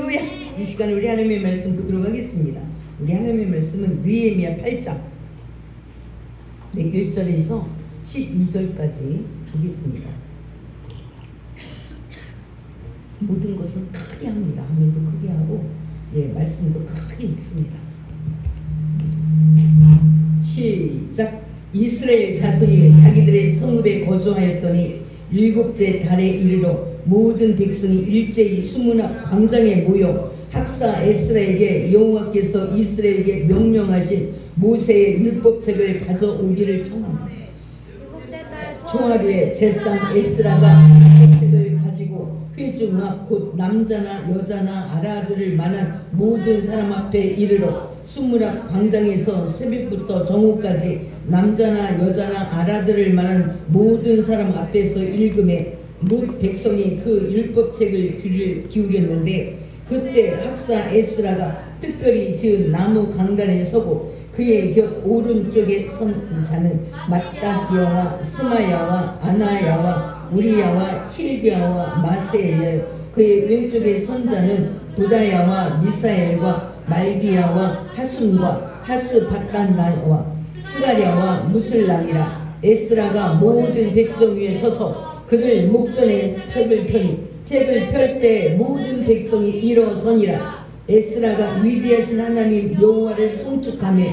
할렐루야. 이 시간 우리 하나님의 말씀 보도록 하겠습니다. 우리 하나님의 말씀은 느헤미야 8장 1절에서 12절까지 보겠습니다. 모든 것은 크게 합니다. 아멘도 크게 하고 말씀도 크게 읽습니다. 시작. 이스라엘 자손이 자기들의 성읍에 거주하였더니 일곱째 달에 이르러 모든 백성이 일제히 수문 앞 광장에 모여 학사 에스라에게 여호와께서 이스라엘에게 명령하신 모세의 율법책을 가져오기를 청합니다. 총하루에 제상 에스라가 율법책을 가지고 회중 앞 곧 남자나 여자나 알아들을 만한 모든 사람 앞에 이르러 수문 앞 광장에서 새벽부터 정오까지 남자나 여자나 알아들을 만한 모든 사람 앞에서 읽음에 못 백성이 그 율법책을 귀를 기울였는데 그때 학사 에스라가 특별히 지은 나무 강단에 서고 그의 곁 오른쪽에 선 자는 마따디아와 스마야와 아나야와 우리야와 힐기야와 마세야 그의 왼쪽에 선 자는 부다야와 미사엘과 말기야와 하순과 하스바단나와 스가랴와 무슬람이라. 에스라가 모든 백성 위에 서서 그들 목전에 책을 펴니 책을 펼 때 모든 백성이 일어서니라. 에스라가 위대하신 하나님 여호와를 송축하며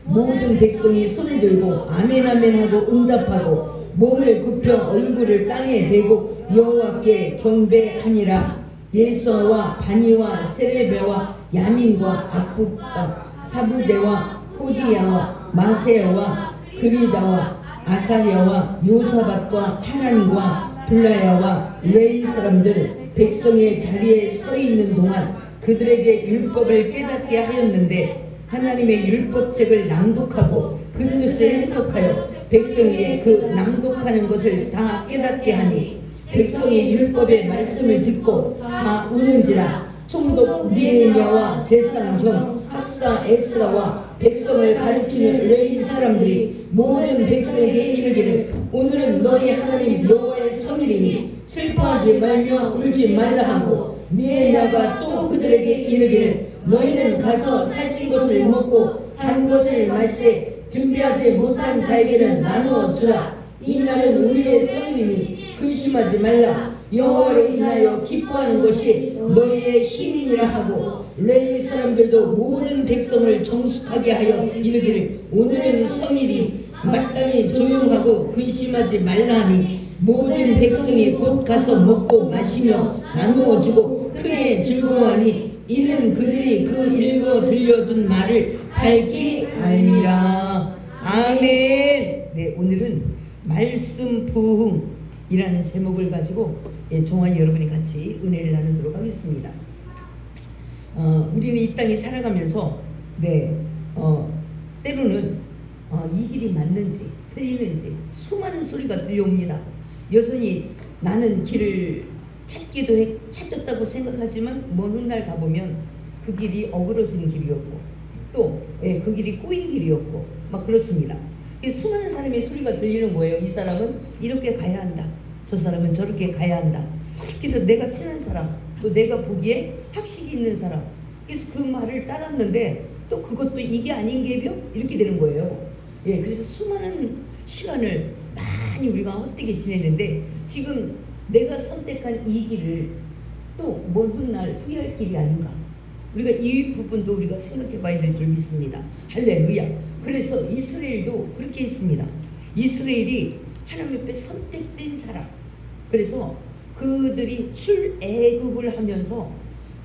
모든 백성이 손을 들고 아멘 아멘 하고 응답하고 몸을 굽혀 얼굴을 땅에 대고 여호와께 경배하니라. 예수와 바니와 세레베와 야민과 악북과 사부대와 호디야와 마세야와 그리다와 아사랴와 요사밧과 하난과 블라야와 레이 사람들 백성의 자리에 서 있는 동안 그들에게 율법을 깨닫게 하였는데 하나님의 율법책을 낭독하고 그 뜻을 해석하여 백성에게 그 낭독하는 것을 다 깨닫게 하니 백성이 율법의 말씀을 듣고 다 우는지라. 총독 느헤미야와 제사장 학사 에스라와 백성을 가르치는 레위 사람들이 모든 백성에게 이르기를 오늘은 너희 하나님 여호와의 성일이니 슬퍼하지 말며 울지 말라 하고 느헤미야가 또 그들에게 이르기를 너희는 가서 살찐 것을 먹고 단 것을 마시되 준비하지 못한 자에게는 나누어 주라. 이 날은 우리의 성일이니 근심하지 말라. 여호와로 인하여 기뻐하는 것이 너희의 힘이니라 하고 레위 사람들도 모든 백성을 정숙하게 하여 이르기를 오늘은 성일이 마땅히 조용하고 근심하지 말라 하니 모든 백성이 곧 가서 먹고 마시며 나누어 주고 크게 즐거워하니 이는 그들이 그 읽어 들려준 말을 밝히 알미라. 아멘. 오늘은 말씀 부흥이라는 제목을 가지고 종아리 여러분이 같이 은혜를 나누도록 하겠습니다. 우리는 이 땅에 살아가면서 때로는 이 길이 맞는지 틀리는지 수많은 소리가 들려옵니다. 여전히 나는 길을 찾았다고 생각하지만 먼 훗날 가보면 그 길이 어그러진 길이었고 또 그 길이 꼬인 길이었고 막 그렇습니다. 수많은 사람의 소리가 들리는 거예요. 이 사람은 이렇게 가야 한다. 저 사람은 저렇게 가야 한다. 그래서 내가 친한 사람 또 내가 보기에 학식이 있는 사람 그래서 그 말을 따랐는데 또 그것도 이게 아닌 게벼 이렇게 되는 거예요. 그래서 수많은 시간을 많이 우리가 헛되게 지내는데 지금 내가 선택한 이 길을 또 먼 훗날 후회할 길이 아닌가. 우리가 이 부분도 우리가 생각해 봐야 될 줄 믿습니다. 할렐루야. 그래서 이스라엘도 그렇게 했습니다. 이스라엘이 하나님 앞에 선택된 사람. 그래서 그들이 출애굽을 하면서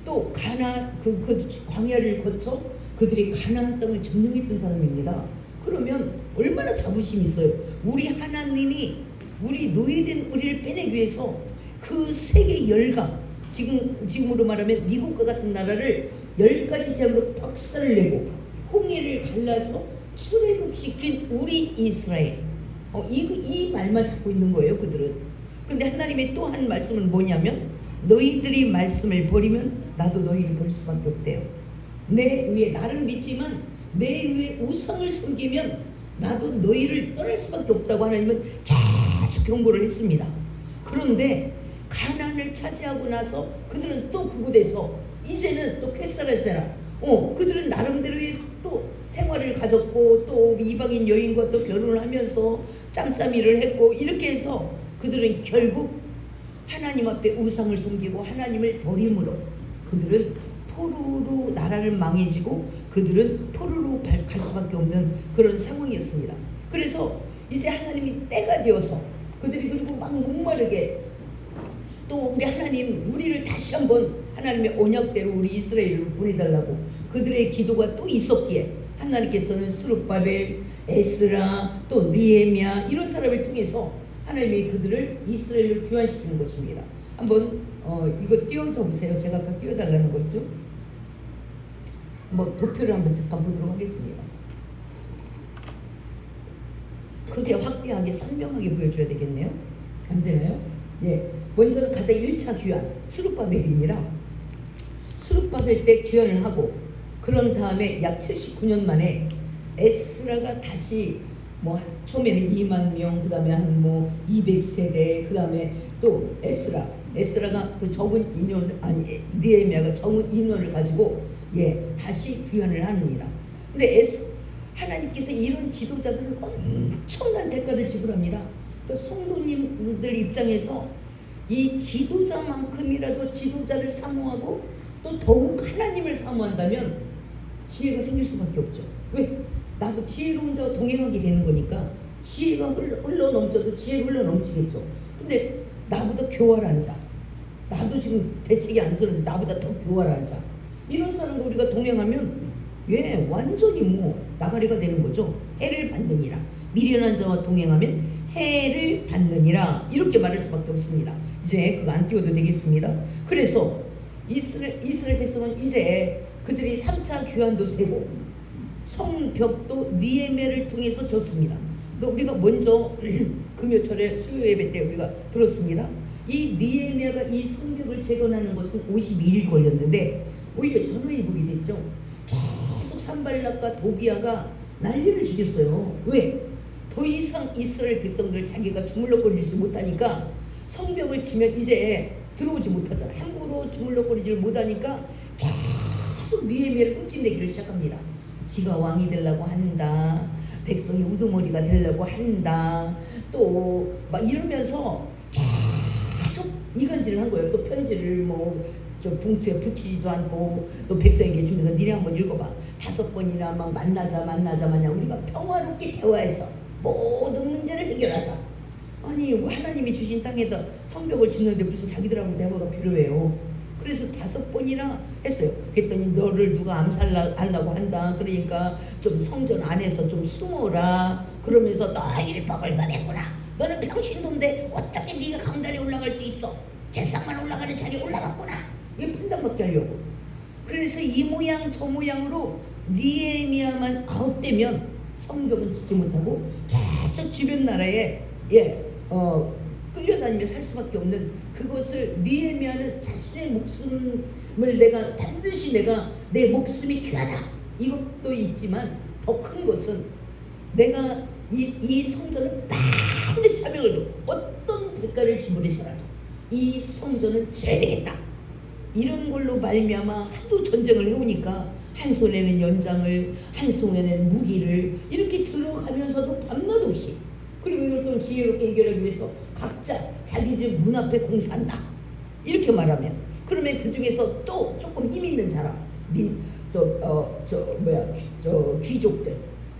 또 가나안 그 광야를 거쳐 그들이 가나안 땅을 점령했던 사람입니다. 그러면 얼마나 자부심이 있어요. 우리 하나님이 우리 노예된 우리를 빼내기 위해서 그 세계 열강 지금으로 말하면 미국과 같은 나라를 10가지 지역으로 박살을 내고 홍해를 갈라서 출애굽시킨 우리 이스라엘 이 말만 찾고 있는 거예요. 그들은. 근데 하나님의 또 한 말씀은 뭐냐면 너희들이 말씀을 버리면 나도 너희를 버릴 수밖에 없대요. 내 위에 나를 믿지만 내 위에 우상을 섬기면 나도 너희를 떠날 수밖에 없다고 하나님은 계속 경고를 했습니다. 그런데 가나안을 차지하고 나서 그들은 또 그곳에서 이제는 또 퀘사라세라. 그들은 나름대로의 또 생활을 가졌고 또 이방인 여인과 또 결혼을 하면서 짬짬이를 했고 이렇게 해서 그들은 결국 하나님 앞에 우상을 섬기고 하나님을 버림으로 그들은 포로로 나라를 망해지고 그들은 포로로 갈 수밖에 없는 그런 상황이었습니다. 그래서 이제 하나님이 때가 되어서 그들이 그리고 막 목마르게 또 우리 하나님 우리를 다시 한번 하나님의 언약대로 우리 이스라엘을 보내달라고 그들의 기도가 또 있었기에 하나님께서는 스룹바벨, 에스라, 또 느헤미야 이런 사람을 통해서 하나님이 그들을 이스라엘로 귀환시키는 것입니다. 한번 이거 띄워줘 보세요. 제가 아까 띄워달라는 거죠. 뭐 도표를 한번 잠깐 보도록 하겠습니다. 크게 확대하게 선명하게 보여줘야 되겠네요. 안 되나요? 네. 먼저는 가장 1차 귀환 스룹바벨입니다. 스룹바벨 때 귀환을 하고 그런 다음에 약 79년 만에 에스라가 다시 뭐 처음에는 2만 명, 그 다음에 한 뭐 200세대, 그 다음에 또 에스라가 그 적은 인원 아니 느헤미야가 적은 인원을 가지고 다시 귀환을 합니다. 근데 하나님께서 이런 지도자들은 엄청난 대가를 지불합니다. 그 성도님들 입장에서 이 지도자만큼이라도 지도자를 사모하고 또 더욱 하나님을 사모한다면 지혜가 생길 수밖에 없죠. 왜? 나도 지혜로운 자와 동행하게 되는 거니까 지혜가 흘러 넘쳐도 지혜가 흘러 넘치겠죠. 근데 나보다 교활한 자, 나도 지금 대책이 안 서는데 나보다 더 교활한 자, 이런 사람과 우리가 동행하면 완전히 뭐 나가리가 되는 거죠. 해를 받느니라. 미련한 자와 동행하면 해를 받느니라. 이렇게 말할 수밖에 없습니다. 이제 그거 안 띄워도 되겠습니다. 그래서 이스라엘 백성은 이제 그들이 3차 귀환도 되고 성벽도 느헤미야를 통해서 졌습니다. 그러니까 우리가 먼저 금요철에 수요 예배 때 우리가 들었습니다. 이 느헤미야가 이 성벽을 재건하는 것은 52일 걸렸는데 오히려 전후회복이 됐죠. 계속 산발락과 도비아가 난리를 죽였어요. 왜? 더 이상 이스라엘 백성들 자기가 주물럭거리지 못하니까 성벽을 치면 이제 들어오지 못하잖아. 함부로 주물럭거리지를 못하니까 계속 느헤미야를 흠집내기를 시작합니다. 지가 왕이 되려고 한다. 백성이 우두머리가 되려고 한다. 또 막 이러면서 계속 이간질을 한 거예요. 또 편지를 뭐 저 봉투에 붙이지도 않고 또 백성에게 주면서 니네 한번 읽어봐. 5번이나 막 만나자 마냥 우리가 평화롭게 대화해서 모든 문제를 해결하자. 아니 하나님이 주신 땅에다 성벽을 짓는데 무슨 자기들하고 대화가 필요해요. 그래서 5번이나 했어요. 그랬더니 너를 누가 암살하려고 한다. 그러니까 좀 성전 안에서 좀 숨어라. 그러면서 너 일박을만 했구나. 너는 평신도인데 어떻게 네가 강단에 올라갈 수 있어? 제상만 올라가는 자리에 올라갔구나. 이게 판단받게 하려고. 그래서 이 모양 저 모양으로 느헤미야만 아웃되면 성벽은 짓지 못하고 계속 주변 나라에 끌려다니며 살 수밖에 없는 그것을 느헤미야는 자신의 목숨을 내가 반드시 내 목숨이 귀하다 이것도 있지만 더 큰 것은 내가 이 성전을 반드시 사명을 어떤 대가를 지불해서라도 이 성전은 지어야 되겠다. 이런 걸로 말미암아 하도 전쟁을 해오니까 한 손에는 연장을 한 손에는 무기를 이렇게 들어가면서도 밤낮 없이 그리고 이걸 또 지혜롭게 해결하기 위해서 각자 자기 집 문 앞에 공사한다. 이렇게 말하면 그러면 그 중에서 또 조금 힘 있는 사람 귀족들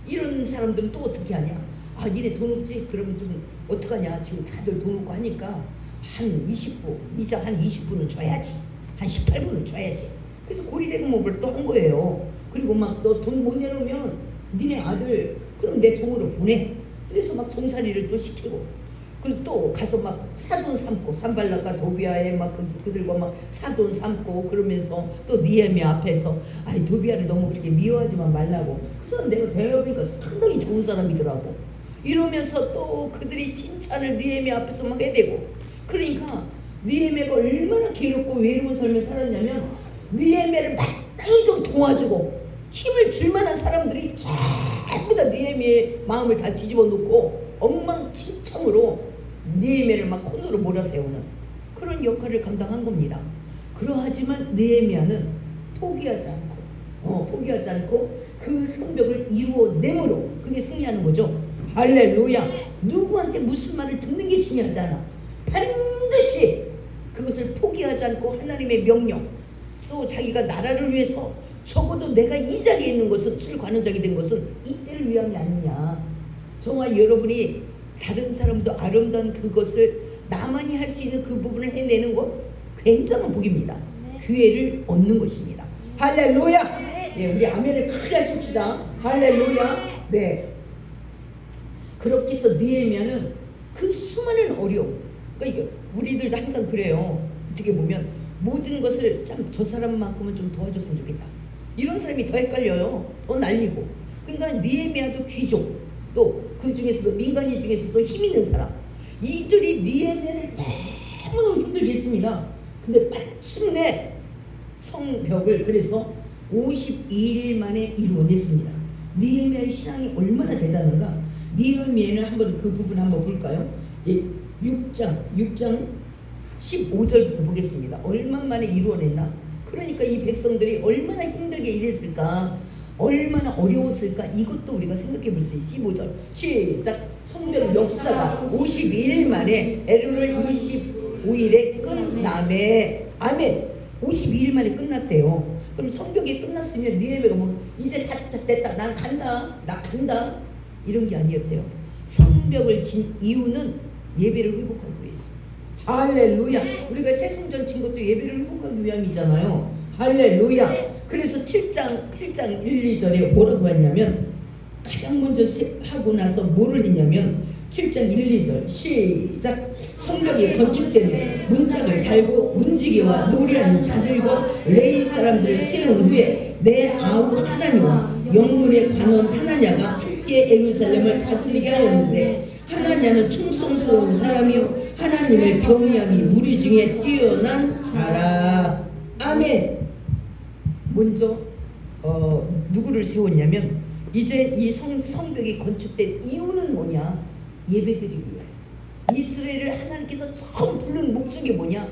이런 사람들은 또 어떻게 하냐. 아 니네 돈 없지? 그러면 좀 어떡하냐. 지금 다들 돈 없고 하니까 한 20부 이자 한 20부는 줘야지. 한 18부는 줘야지. 그래서 고리대금업을 또 한 거예요. 그리고 막 너 돈 못 내놓으면 니네 아들 그럼 내 종으로 보내. 그래서 막 종살이를 또 시키고 그리고 또 가서 막 사돈 삼고 산발락과 도비아에 막 그들과 막 사돈 삼고 그러면서 또 느헤미야 앞에서 아니 도비아를 너무 그렇게 미워하지만 말라고 그 사람 내가 대해보니까 상당히 좋은 사람이더라고 이러면서 또 그들이 칭찬을 느헤미야 앞에서 막 해대고 그러니까 느헤미야가 얼마나 괴롭고 외로운 삶을 살았냐면 느헤미야를 마땅히 좀 도와주고 힘을 줄 만한 사람들이 전부 다 느헤미야의 마음을 다 뒤집어 놓고 엉망진창으로 느헤미야를 막 코너로 몰아세우는 그런 역할을 감당한 겁니다. 그러하지만 느헤미야는 포기하지 않고 그 성벽을 이루어내므로 그게 승리하는 거죠. 할렐루야. 누구한테 무슨 말을 듣는 게 중요하지 않아. 반드시 그것을 포기하지 않고 하나님의 명령, 또 자기가 나라를 위해서 적어도 내가 이 자리에 있는 것은 출관원장이 된 것은 이때를 위함이 아니냐. 정말 여러분이 다른 사람도 아름다운 그것을 나만이 할 수 있는 그 부분을 해내는 것 굉장한 복입니다. 기회를 얻는 것입니다. 할렐루야. 네, 우리 아멘을 크게 하십시다. 할렐루야. 네. 그렇게 해서 느헤미야는 그 수많은 어려움, 그러니까 우리들도 항상 그래요. 어떻게 보면 모든 것을 참 저 사람만큼은 좀 도와줬으면 좋겠다. 이런 사람이 더 헷갈려요. 더 날리고. 그러니까 느헤미야도 귀족, 또 그 중에서도 민간인 중에서도 힘 있는 사람, 이들이 느헤미야를 너무너무 힘들게 했습니다. 근데 마침내 성벽을 그래서 52일 만에 이루어냈습니다. 느헤미야의 신앙이 얼마나 대단한가. 느헤미야는 한번 그 부분 한번 볼까요? 6장 15절부터 보겠습니다. 얼마 만에 이루어냈나? 그러니까 이 백성들이 얼마나 힘들게 일했을까, 얼마나 어려웠을까, 이것도 우리가 생각해 볼 수 있어요. 15절 시작. 성벽 역사가 52일 만에 에르월 25일에 끝남에. 아멘. 52일 만에 끝났대요. 그럼 성벽이 끝났으면 느헤미야가 뭐 이제 다 됐다, 난 간다, 나 간다, 이런 게 아니었대요. 성벽을 진 이유는 예배를 회복하기 위해서. 할렐루야. 우리가 새성전 친 것도 예배를 회복하기 위함이잖아요. 할렐루야. 그래서 7장 1, 2절에 뭐라고 했냐면, 가장 먼저 하고 나서 뭐를 했냐면 7장 1, 2절 시작. 성벽이 건축되면 문짝을 달고 문지기와 노래하는 자들과 레위 사람들을 세운 후에 내 아우 하나님과 영문의 관원 하나냐가 함께 예루살렘을 다스리게 하였는데, 하나냐는 충성스러운 사람이요 하나님을 경외함이 무리 중에 뛰어난 자라. 아멘. 먼저 누구를 세웠냐면, 이제 이 성벽이 건축된 이유는 뭐냐? 예배드리기 위하여. 이스라엘을 하나님께서 처음 부른 목적이 뭐냐?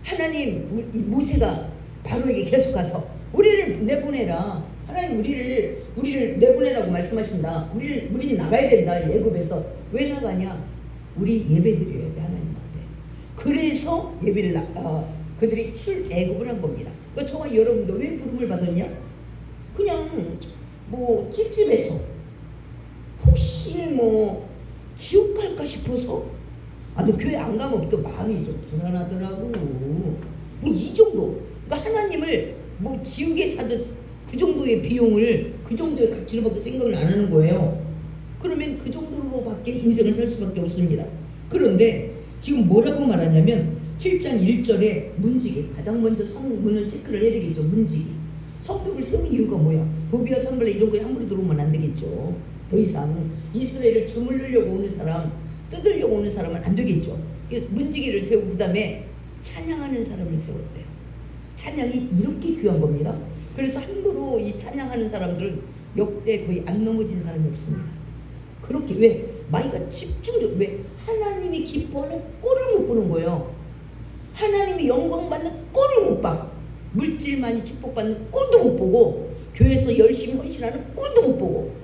하나님, 모세가 바로에게 계속 가서 우리를 내보내라. 하나님 우리를 내보내라고 말씀하신다. 우리는 나가야 된다. 애굽에서. 왜 나가냐? 우리 예배드려야 돼, 하나님 앞에. 그래서 예배를 그들이 출애굽을 한 겁니다. 그러니까 저와 여러분도 왜 부름을 받았냐? 그냥 뭐 찝찝해서, 혹시 뭐 지옥 갈까 싶어서, 너 교회 안 가면 또 마음이 좀 불안하더라고. 뭐 이 정도. 그러니까 하나님을 뭐 지옥에 사듯 그 정도의 비용을, 그 정도의 가치를 받고 생각을 안 하는 거예요. 그러면 그 정도로밖에 인생을 살 수밖에 없습니다. 그런데 지금 뭐라고 말하냐면 7장 1절에 문지기, 가장 먼저 성문을 체크를 해야 되겠죠. 문지기. 성벽을 세운 이유가 뭐야? 도비와 산발렛 이런 거에 함부로 들어오면 안 되겠죠. 더 이상 이스라엘을 주물르려고 오는 사람, 뜯으려고 오는 사람은 안 되겠죠. 문지기를 세우고 그 다음에 찬양하는 사람을 세웠대요. 찬양이 이렇게 귀한 겁니다. 그래서 함부로 이 찬양하는 사람들은 역대 거의 안 넘어진 사람이 없습니다. 그렇게 왜? 마이가 집중적, 왜? 하나님이 기뻐하는 꼴을 못 보는 거예요. 하나님이 영광 받는 꼴을 못 봐. 물질 많이 축복받는 꼴도 못 보고, 교회에서 열심히 헌신하는 꼴도 못 보고,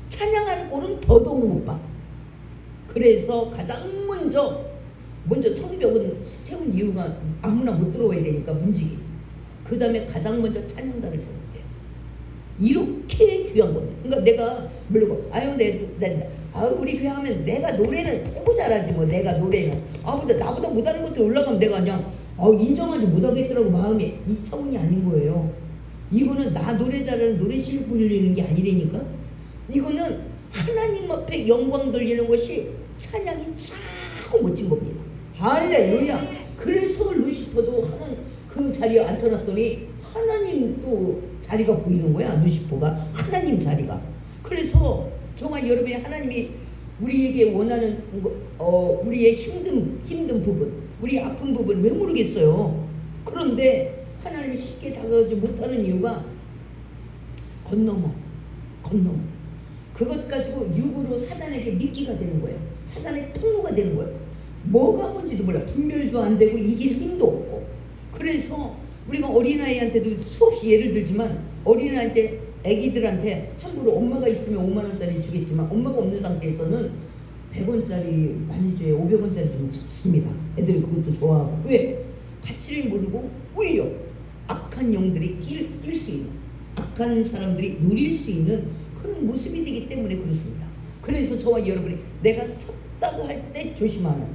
찬양하는 꼴은 더더욱 못 봐. 그래서 가장 먼저 성벽은 세운 이유가 아무나 못 들어와야 되니까 문지기. 그 다음에 가장 먼저 찬양단을 세웠대요. 이렇게 귀한 겁니다. 그러니까 내가 물고 우리 교회 하면 내가 노래는 최고 잘하지 뭐. 내가 노래는 근데 나보다 못하는 것도 올라가면 내가 그냥 인정하지 못하겠더라고. 마음이 이 차원이 아닌 거예요. 이거는 나 노래 잘하는 노래 실력 불리는 게 아니라니까. 이거는 하나님 앞에 영광 돌리는 것이 찬양이 참 멋진 겁니다. 할렐루야. 그래서 루시퍼도 하나님 그 자리에 앉혀놨더니 하나님 또 자리가 보이는 거야. 루시퍼가 하나님 자리가. 그래서 정말 여러분이 하나님이 우리에게 원하는 우리의 힘든 부분, 우리 아픈 부분 왜 모르겠어요. 그런데 하나님이 쉽게 다가가지 못하는 이유가 건너머 그것 가지고 육으로 사단에게 미끼가 되는 거예요. 사단의 통로가 되는 거예요. 뭐가 뭔지도 몰라. 분별도 안 되고 이길 힘도 없고. 그래서 우리가 어린아이한테도 수없이 예를 들지만 어린아이한테 애기들한테 함부로 엄마가 있으면 5만 원짜리 주겠지만 엄마가 없는 상태에서는 100원짜리 많이 줘요. 500원짜리 좀 적습니다. 애들이 그것도 좋아하고. 왜? 가치를 모르고 오히려 악한 영들이 낄 수 있는, 악한 사람들이 누릴 수 있는 그런 모습이 되기 때문에 그렇습니다. 그래서 저와 여러분이 내가 섰다고 할 때 조심하는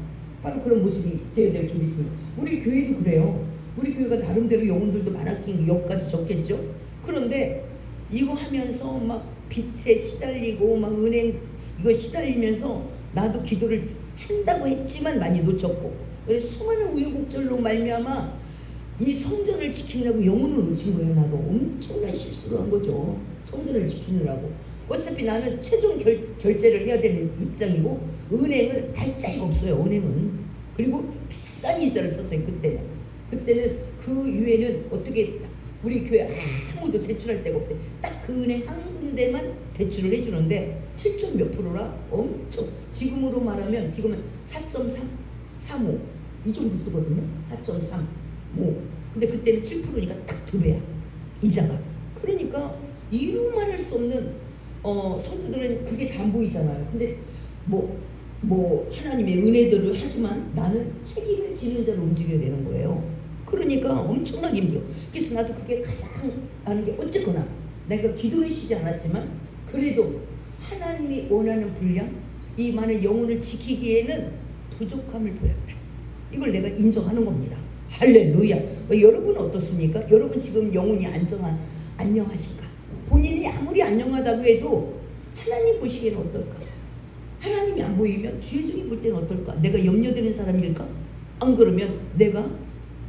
바로 그런 모습이 되어야 될 줄 믿습니다. 우리 교회도 그래요. 우리 교회가 나름대로 영혼들도 많았긴 역까지 적겠죠. 그런데 이거 하면서 막 빚에 시달리고 막 은행 이거 시달리면서 나도 기도를 한다고 했지만 많이 놓쳤고, 그래서 수많은 우여곡절로 말미암아 이 성전을 지키려고 영혼을 놓친 거예요. 나도 엄청난 실수를 한 거죠. 성전을 지키느라고. 어차피 나는 최종 결제를 해야 되는 입장이고 은행은 알짜리가 없어요. 은행은. 그리고 비싼 이자를 썼어요. 그때는 그 이후에는 어떻게 우리 교회 아무도 대출할 데가 없대. 딱 그 은행 한 군데만 대출을 해주는데 7점 몇 프로라 엄청, 지금으로 말하면 지금은 4.35 이 정도 쓰거든요. 4.35. 근데 그때는 7%니까 딱 2배야 이자가. 그러니까 이루 말할 수 없는 성도들은 그게 다 안 보이잖아요. 근데 뭐 하나님의 은혜들을 하지만 나는 책임을 지는 자로 움직여야 되는 거예요. 그러니까 엄청나게 힘들어. 그래서 나도 그게 가장 하는 게 어쨌거나 내가 기도를 쉬지 않았지만 그래도 하나님이 원하는 분량, 이 많은 영혼을 지키기에는 부족함을 보였다. 이걸 내가 인정하는 겁니다. 할렐루야. 여러분은 어떻습니까? 여러분 지금 영혼이 안녕하신가? 본인이 아무리 안녕하다고 해도 하나님 보시기에는 어떨까? 하나님이 안 보이면 주의종이 볼 때는 어떨까? 내가 염려되는 사람일까? 안 그러면 내가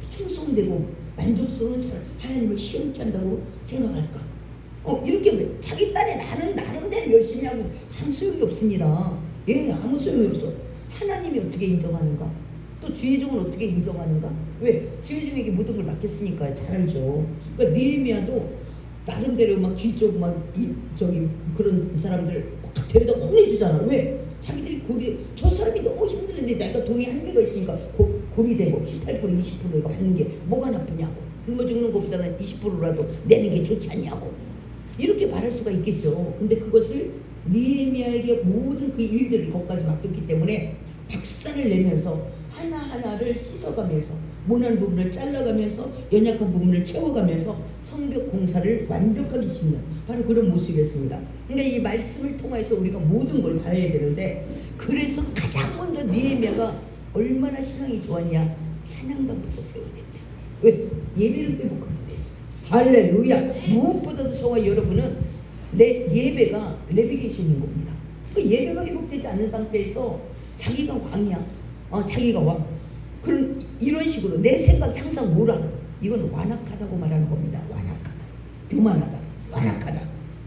충성되고 만족스러운 사람, 하나님을 시험케 한다고 생각할까? 이렇게 자기 딴에 나는 나름대로 열심히 하고 아무 소용이 없습니다. 예, 아무 소용이 없어. 하나님이 어떻게 인정하는가? 또 주의종은 어떻게 인정하는가? 왜? 주의종에게 모든 걸 맡겼으니까 잘 알죠. 그러니까 느헤미야도 나름대로 막 주의종 그런 사람들 막 데려다 혼내주잖아. 왜? 자기들이 저 사람이 너무 힘들었는데 내가 돈이 한계가 있으니까 고리되고 18% 20%가 받는 게 뭐가 나쁘냐고. 굶어 죽는 것보다는 20%라도 내는 게 좋지 않냐고. 이렇게 말할 수가 있겠죠. 근데 그것을 느헤미야에게 모든 그 일들을 거기까지 맡겼기 때문에 박살을 내면서 하나하나를 씻어가면서 모난 부분을 잘라가면서 연약한 부분을 채워가면서 성벽 공사를 완벽하게 짓는 바로 그런 모습이었습니다. 그러니까 이 말씀을 통해서 우리가 모든 걸 봐야 되는데, 그래서 가장 먼저 느헤미야가 얼마나 신앙이 좋았냐? 찬양단부터 세워야 된대. 왜? 예배를 빼먹고 그랬어. 할렐루야. 무엇보다도 저와 여러분은 예배가 내비게이션인 겁니다. 그 예배가 회복되지 않는 상태에서 자기가 왕이야. 자기가 왕. 그런 이런 식으로 내 생각이 항상 뭐라? 이건 완악하다고 말하는 겁니다. 완악하다. 교만하다. 완악하다.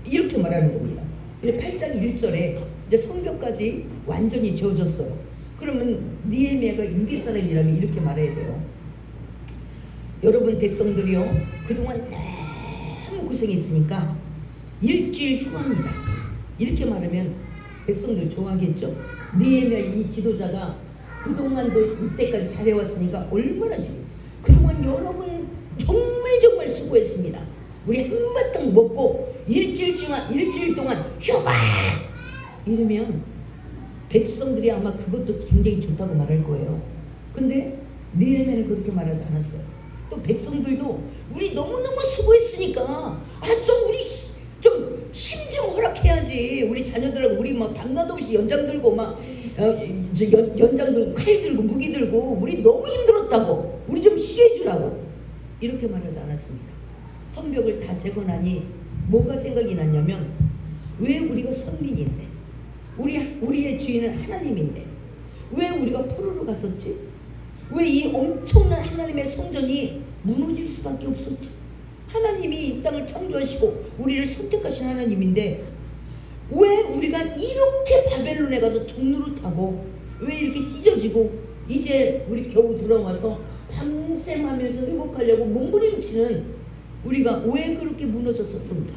이렇게 말하는 겁니다. 근데 8장 1절에 이제 성벽까지 완전히 지어졌어요. 그러면 느헤미야가 유대 사람이라면 이렇게 말해야 돼요. 여러분 백성들이요, 그동안 너무 고생했으니까 일주일 휴가입니다. 이렇게 말하면 백성들 좋아하겠죠? 느헤미야 이 지도자가 그동안도 이때까지 잘해왔으니까 얼마나 좋아요. 그동안 여러분 정말 수고했습니다. 우리 한바탕 먹고 일주일 동안 휴가! 이러면 백성들이 아마 그것도 굉장히 좋다고 말할 거예요. 근데 느헤미야는 그렇게 말하지 않았어요. 또 백성들도 우리 너무너무 수고했으니까 우리 좀 힘 좀 허락해야지. 우리 자녀들하고 우리 막 밤낮 없이 연장 들고 막 연장 들고 칼 들고 무기 들고 우리 너무 힘들었다고, 우리 좀 쉬게 해주라고 이렇게 말하지 않았습니다. 성벽을 다 재건하니 뭐가 생각이 났냐면, 왜 우리가 선민인데, 우리의 주인은 하나님인데 왜 우리가 포로로 갔었지? 왜 이 엄청난 하나님의 성전이 무너질 수밖에 없었지? 하나님이 이 땅을 창조하시고 우리를 선택하신 하나님인데 왜 우리가 이렇게 바벨론에 가서 종로를 타고 왜 이렇게 찢어지고 이제 우리 겨우 돌아와서 밤샘 하면서 회복하려고 몸부림치는 우리가 왜 그렇게 무너졌었던가?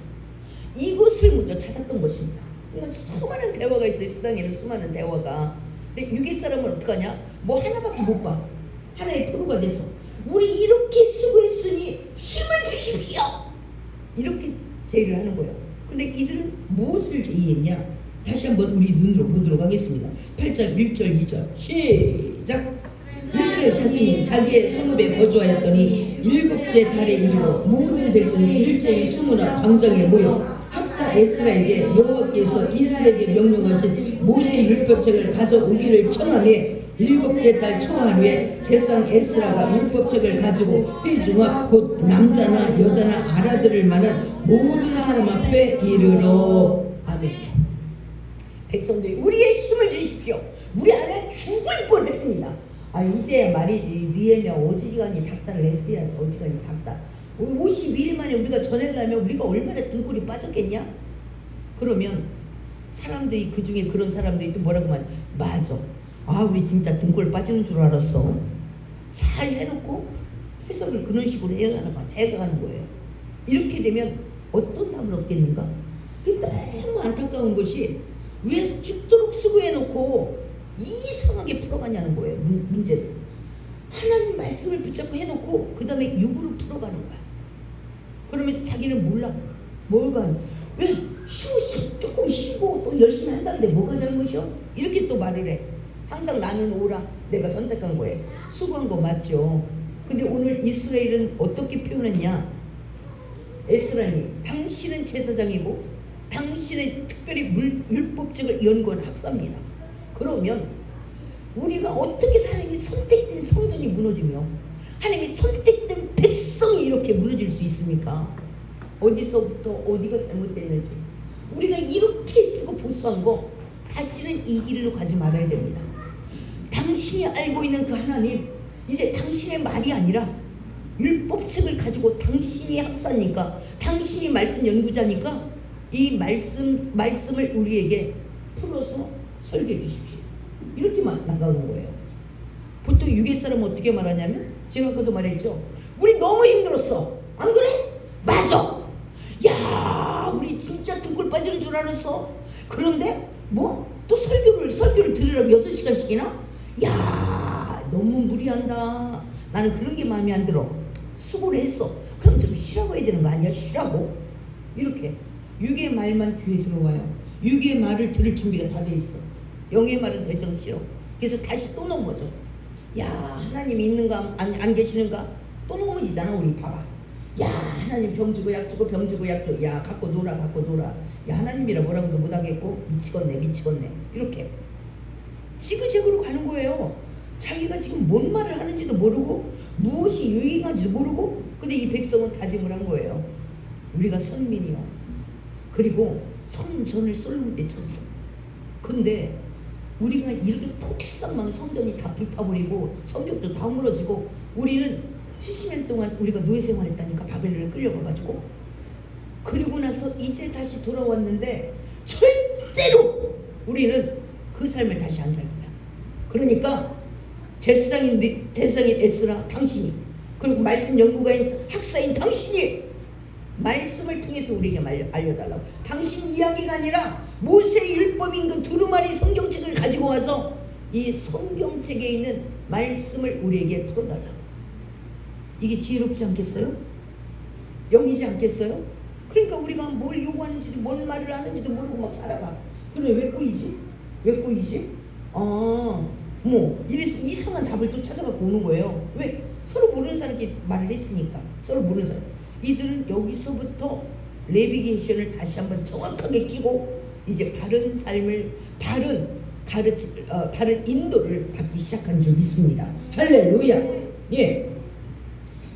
이것을 먼저 찾았던 것입니다. 그러니까 수많은 대화가 있어요. 세상에는 수많은 대화가. 근데 유괴 사람은 어떡하냐? 뭐 하나밖에 못 봐. 하나의 프로가 돼서 우리 이렇게 수고했으니 하나님이 힘을 주십시오. 이렇게 제의를 하는 거예요. 근데 이들은 무엇을 제의했냐? 다시 한번 우리 눈으로 보도록 하겠습니다. 8장 1절 2절 시작. 이스라엘 자손이 자기의 성읍에 거주하였더니 일곱째 달에 이르러 모든 백성이 일제히 수문화 광장에 모여 학사 에스라에게 여호와께서 이스라엘에게 명령하신 모세의 율법책을 가져오기를 청하매 일곱째 달 초하루에 제상 에스라가 율법책을 가지고 회중 앞 곧 남자나 여자나 알아들을 만한 모든 사람 앞에 이르러. 아멘. 백성들이 우리의 힘을 주십시오. 우리 안에 죽을 뻔했습니다. 아 이제 말이지 니에면 어지간히 닥달을 했어야지. 어지간히 닥달. 52일 만에 우리가 전해려면 우리가 얼마나 등골이 빠졌겠냐? 그러면 사람들이 그 중에 그런 사람들이 또 뭐라고 하면 맞아. 아 우리 진짜 등골 빠지는 줄 알았어. 잘 해놓고 해석을 그런 식으로 해가는 거예요. 이렇게 되면 어떤 답을 얻겠는가? 너무 안타까운 것이 왜 죽도록 수고해놓고 이상하게 풀어가냐는 거예요. 문제를. 하나님 말씀을 붙잡고 해놓고 그 다음에 육으로 풀어가는 거야. 그러면서 자기는 몰라. 뭐가 왜 조금 쉬고 또 열심히 한다는데 뭐가 잘못이요? 이렇게 또 말을 해. 항상 나는 오라. 내가 선택한 거예요. 수고한 거 맞죠. 근데 오늘 이스라엘은 어떻게 표현했냐? 에스라님, 당신은 제사장이고 당신은 특별히 율법책을 연구한 학사입니다. 그러면 우리가 어떻게 하나님이 선택된 성전이 무너지며 하나님이 선택된 백성이 이렇게 무너질 수 있습니까? 어디서부터 어디가 잘못됐는지 우리가 이렇게 쓰고 보수한 거 다시는 이 길로 가지 말아야 됩니다. 당신이 알고 있는 그 하나님, 이제 당신의 말이 아니라 율법책을 가지고 당신이 학사니까, 당신이 말씀 연구자니까 이 말씀을 우리에게 풀어서 설교해 주십시오. 이렇게만 나가는 거예요. 보통 유괴 사람은 어떻게 말하냐면, 제가 아까도 말했죠. 우리 너무 힘들었어. 안 그래? 맞아. 야, 우리 진짜 등골 빠지는 줄 알았어. 그런데 뭐 또 설교를 들으라고 6시간씩이나? 야, 너무 무리한다. 나는 그런 게 마음에 안 들어. 수고를 했어. 그럼 좀 쉬라고 해야 되는 거 아니야? 쉬라고? 이렇게 육의 말만 귀에 들어와요. 육의 말을 들을 준비가 다 돼 있어. 영의 말은 더 이상 싫어. 그래서 다시 또 넘어져. 야, 하나님 있는가 안 계시는가? 또 넘어지잖아. 우리 봐봐. 야, 하나님 병 주고 약 주고 병 주고 약 주고, 야, 갖고 놀아. 야, 하나님이라 뭐라고도 못하겠고 미치겠네. 이렇게 지그재그로 가는 거예요. 자기가 지금 뭔 말을 하는지도 모르고 무엇이 유익한지도 모르고. 근데 이 백성은 다짐을 한 거예요. 우리가 선민이요. 그리고 성전을 솔로몬 쳤어. 근데 우리가 이렇게 폭삭만 성전이 다 불타버리고 성벽도 다 무너지고, 우리는 70년 동안 우리가 노예 생활했다니까. 바벨론에 끌려가가지고. 그리고 나서 이제 다시 돌아왔는데 절대로 우리는 그 삶을 다시 안 살 거야. 그러니까 제사장인 에스라 당신이, 그리고 말씀 연구가인 학사인 당신이 말씀을 통해서 우리에게 알려달라고. 당신 이야기가 아니라 모세의 율법인 그 두루마리 성경책을 가지고 와서 이 성경책에 있는 말씀을 우리에게 풀어달라고. 이게 지혜롭지 않겠어요? 영리지 않겠어요? 그러니까 우리가 뭘 요구하는지도 뭔 말을 하는지도 모르고 막 살아가. 그래, 왜 꼬이지? 뭐 이래서 이상한 답을 또 찾아갖고 오는 거예요. 왜? 서로 모르는 사람끼리 말을 했으니까. 서로 모르는 사람. 이들은 여기서부터 내비게이션을 다시 한번 정확하게 끼고 이제 바른 삶을, 바른 인도를 받기 시작한 줄 믿습니다. 할렐루야. 예.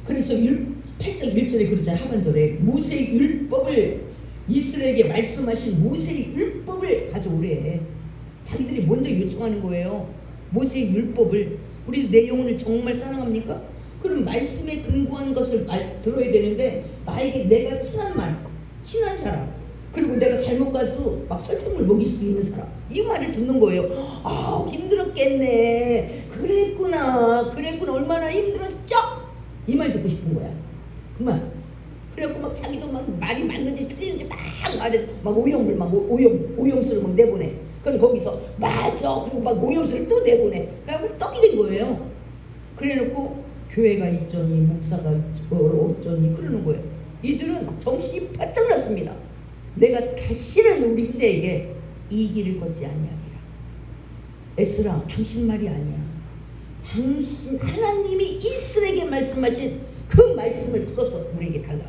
그래서 8장 1절에 그러잖아요. 하반절에 모세의 율법을, 이스라엘에게 말씀하신 모세의 율법을 가져오래. 자기들이 먼저 요청하는 거예요. 모세의 율법을. 우리 내 영혼을 정말 사랑합니까? 그럼 말씀에 근거한 것을 들어야 되는데, 나에게 내가 친한 사람, 그리고 내가 잘못 가서 막 설탕물 먹일 수도 있는 사람, 이 말을 듣는 거예요. 아, 힘들었겠네. 그랬구나. 얼마나 힘들었죠? 이 말 듣고 싶은 거야. 그 말. 그래갖고 막 자기도 막 말이 맞는지 틀리는지 막 말해서 막 오염을 막 오염수를 막 내보내. 그럼 거기서 맞아. 그리고 막 오염수를 또 내보내. 그래갖고 떡이 된 거예요. 그래놓고 교회가 있더니 목사가 없더니 그러는 거예요. 이들은 정신이 바짝 났습니다. 내가 다시는 우리 후대에게 이 길을 걷지 아니하리라. 에스라, 당신 말이 아니야. 당신 하나님이 이스라엘에게 말씀하신 그 말씀을 풀어서 우리에게 달라.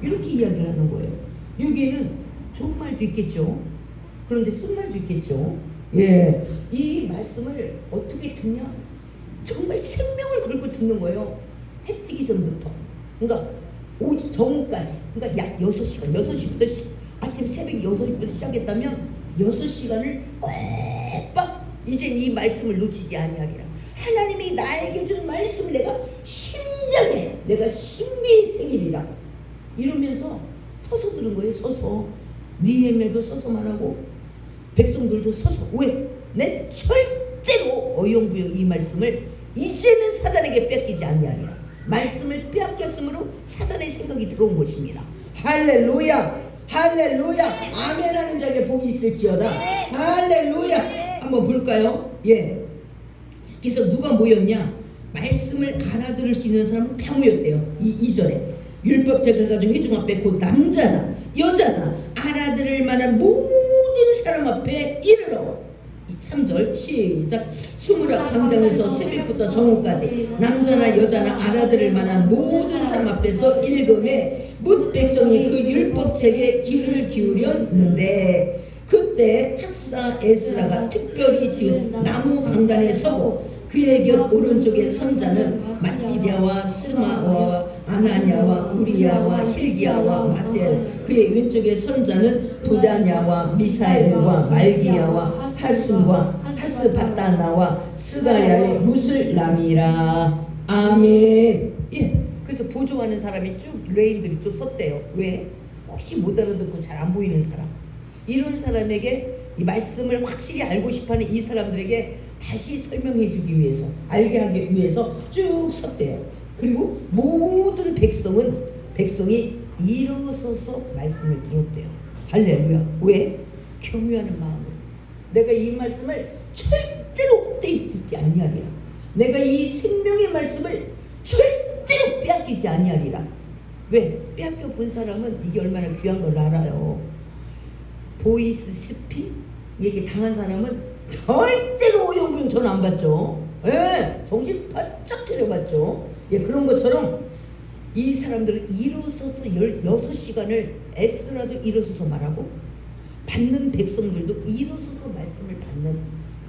이렇게 이야기를 하는 거예요. 여기에는 좋은 말도 있겠죠. 그런데 쓴 말도 있겠죠. 예, 이 말씀을 어떻게 듣냐? 정말 생명을 걸고 듣는 거예요. 해 뜨기 전부터. 그러니까 오직 정오까지. 그러니까 약 6시간, 6시부터 아침 새벽 6시부터 시작했다면 6시간을 꼭박 이제 이 말씀을 놓치지 아니하리라. 하나님이 나에게 준 말씀을 내가 심장에 내가 신비의 생일이라 이러면서 서서 들은 거예요. 서서. 니에메도 서서 말하고 백성들도 서서. 왜? 내 절대로 어영부영 이 말씀을 이제는 사단에게 뺏기지 아니하리라. 말씀을 빼앗겼으므로 사단의 생각이 들어온 것입니다. 할렐루야, 할렐루야. 아멘 하는 자에게 복이 있을지어다. 할렐루야. 한번 볼까요? 예. 그래서 누가 모였냐? 말씀을 알아들을 수 있는 사람은 다 모였대요. 이 2절에 율법책을 가지고 회중 앞에 곧 남자나 여자나 알아들을 만한 모든 사람 앞에 이르러. 3절 시작. 스무라 광장에서 새벽부터 정오까지 남자나 여자나 알아들을 만한 모든 사람 앞에서 읽음에 뭇 백성이 그 율법책에 귀를 기울였는데 그때 학사 에스라가 특별히 지은 나무 강단에 서고 그의 곁 오른쪽에 선자는 mat디디아와 스마와 아나니아와 우리야와 힐기야와 마세엘 그의 왼쪽에 선자는 부다냐와 미사엘과 말기야와 하순과 하스바다나와 스가야의 무슬람이라. 아멘. 예. 그래서 보조하는 사람이 쭉 레인들이 또 섰대요. 왜? 혹시 못 알아듣고 잘 안 보이는 사람, 이런 사람에게 이 말씀을 확실히 알고 싶어하는 이 사람들에게 다시 설명해 주기 위해서, 알게 하기 위해서 쭉 섰대요. 그리고 모든 백성이 일어서서 말씀을 들었대요. 할렐루야. 왜? 경유하는 마음으로. 내가 이 말씀을 절대로 헛되이 듣지 아니하리라. 내가 이 생명의 말씀을 절대로 빼앗기지 아니하리라. 왜? 빼앗겨 본 사람은 이게 얼마나 귀한 걸 알아요. 보이스 스피 얘기 당한 사람은 절대로 오용부용 전 안 받죠. 예, 정신 바짝 차려봤죠. 예, 그런 것처럼 이 사람들은 일어서서 16시간을 에스라도 일어서서 말하고 받는 백성들도 일어서서 말씀을 받는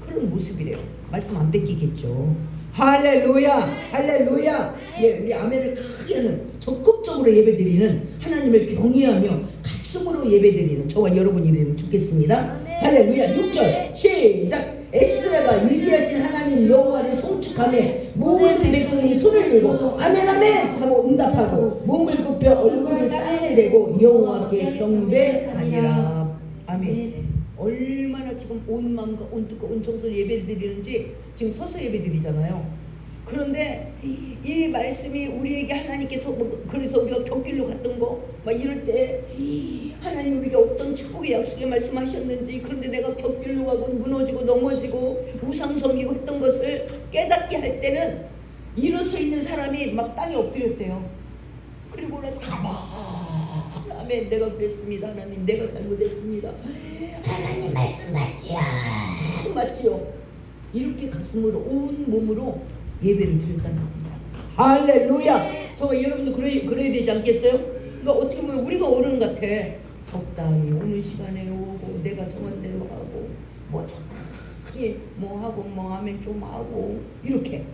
그런 모습이래요. 말씀 안 뺏기겠죠. 할렐루야, 할렐루야. 예, 우리 아멘을 크게 하는, 적극적으로 예배드리는, 하나님을 경외하며 가슴으로 예배드리는 저와 여러분이 되면 좋겠습니다. 할렐루야. 6절 시작. 에스라가 위대하신 하나님 여호와를 송축하며 모든 백성이 손을 들고 아멘 아멘 하고 응답하고 몸을 굽혀 얼굴을 땅에 대고 여호와께 경배하니라. 아멘. 얼마나 지금 온 마음과 온 뜻과 온 정성을 예배를 드리는지 지금 서서 예배 드리잖아요. 그런데 이 말씀이 우리에게 하나님께서 그래서 우리가 곁길로 갔던 거 막 이럴 때 하나님 우리가 어떤 축복의 약속의 말씀하셨는지, 그런데 내가 곁길로 가고 무너지고 넘어지고 우상 섬기고 했던 것을 깨닫게 할 때는 일어서 있는 사람이 막 땅에 엎드렸대요. 그리고 나서 아멘, 내가 그랬습니다. 하나님 내가 잘못했습니다. 하나님 말씀 맞지요? 맞지요? 이렇게 가슴으로 온 몸으로 예배를 드렸다는 겁니다. 할렐루야. 저와 여러분도 그래야 되지 않겠어요? 그러니까 어떻게 보면 우리가 어른 같아. 적당히 오는 시간에 오고 내가 정한 대로 하고 뭐 적당히 뭐 하고 뭐 하면 좀 하고 이렇게